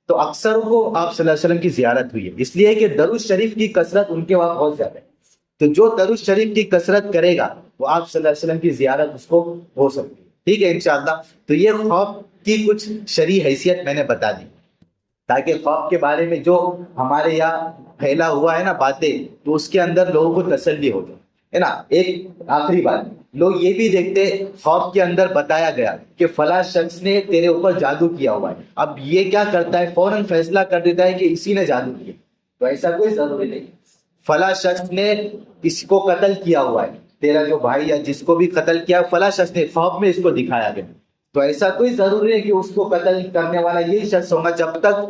تو اکثر کو آپ صلی اللہ علیہ وسلم کی زیارت ہوئی ہے، اس لیے کہ درود شریف کی کثرت ان کے وہاں بہت زیادہ ہے، تو جو درود شریف کی کثرت کرے گا وہ آپ صلی اللہ علیہ وسلم کی زیارت اس کو ہو سکتی ہے، ٹھیک ہے انشاءاللہ۔ تو یہ خواب کی کچھ شرعی حیثیت میں نے بتا دی، تاکہ خواب کے بارے میں جو ہمارے یہاں پھیلا ہوا ہے نا باتیں، تو اس کے اندر لوگوں کو تسلی ہو جائے، ہے نا۔ ایک آخری بات، لوگ یہ بھی دیکھتے خواب کے اندر بتایا گیا کہ فلاں شخص نے تیرے اوپر جادو کیا ہوا ہے، اب یہ کیا کرتا ہے فوراً فیصلہ کر دیتا ہے کہ اسی نے جادو کیا، تو ایسا کوئی ضروری نہیں۔ فلاں شخص نے اس کو قتل کیا ہوا ہے، تیرا جو بھائی یا جس کو بھی قتل کیا فلاں شخص نے، خواب میں اس کو دکھایا گیا، تو ایسا کوئی ضروری ہے کہ اس کو قتل کرنے والا یہی شخص ہوگا، جب تک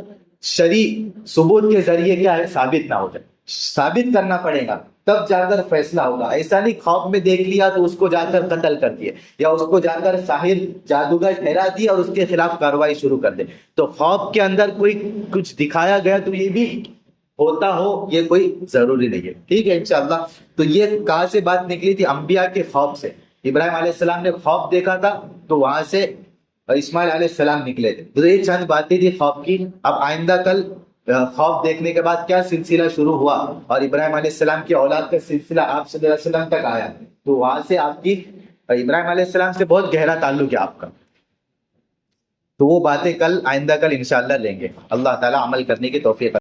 شرعی ثبوت کے ذریعے کیا ہے ثابت نہ ہو جائے، ثابت کرنا پڑے گا تب جا کر فیصلہ ہوگا۔ ایسا نہیں خواب میں دیکھ لیا تو اس کو جا کر قتل کر دیے، یا اس کو جا کر ساحر جادوگر ٹھہرا دیا اور اس کے خلاف کارروائی شروع کر دے، تو خواب کے اندر کوئی کچھ دکھایا گیا تو یہ بھی ہوتا ہو یہ کوئی ضروری نہیں ہے، ٹھیک ہے انشاءاللہ۔ تو یہ کہاں سے بات نکلی تھی، انبیاء کے خواب سے۔ ابراہیم علیہ السلام نے خواب دیکھا تھا تو وہاں سے اسماعیل علیہ السلام نکلے تھے، تو یہ چند باتیں تھی خواب کی۔ اب آئندہ کل خواب دیکھنے کے بعد کیا سلسلہ شروع ہوا اور ابراہیم علیہ السلام کی اولاد کا سلسلہ آپ صلی اللہ علیہ وسلم تک آیا، تو وہاں سے آپ کی ابراہیم علیہ السلام سے بہت گہرا تعلق ہے آپ کا، تو وہ باتیں کل آئندہ کل انشاءاللہ لیں گے۔ اللہ تعالیٰ عمل کرنے کی توفیق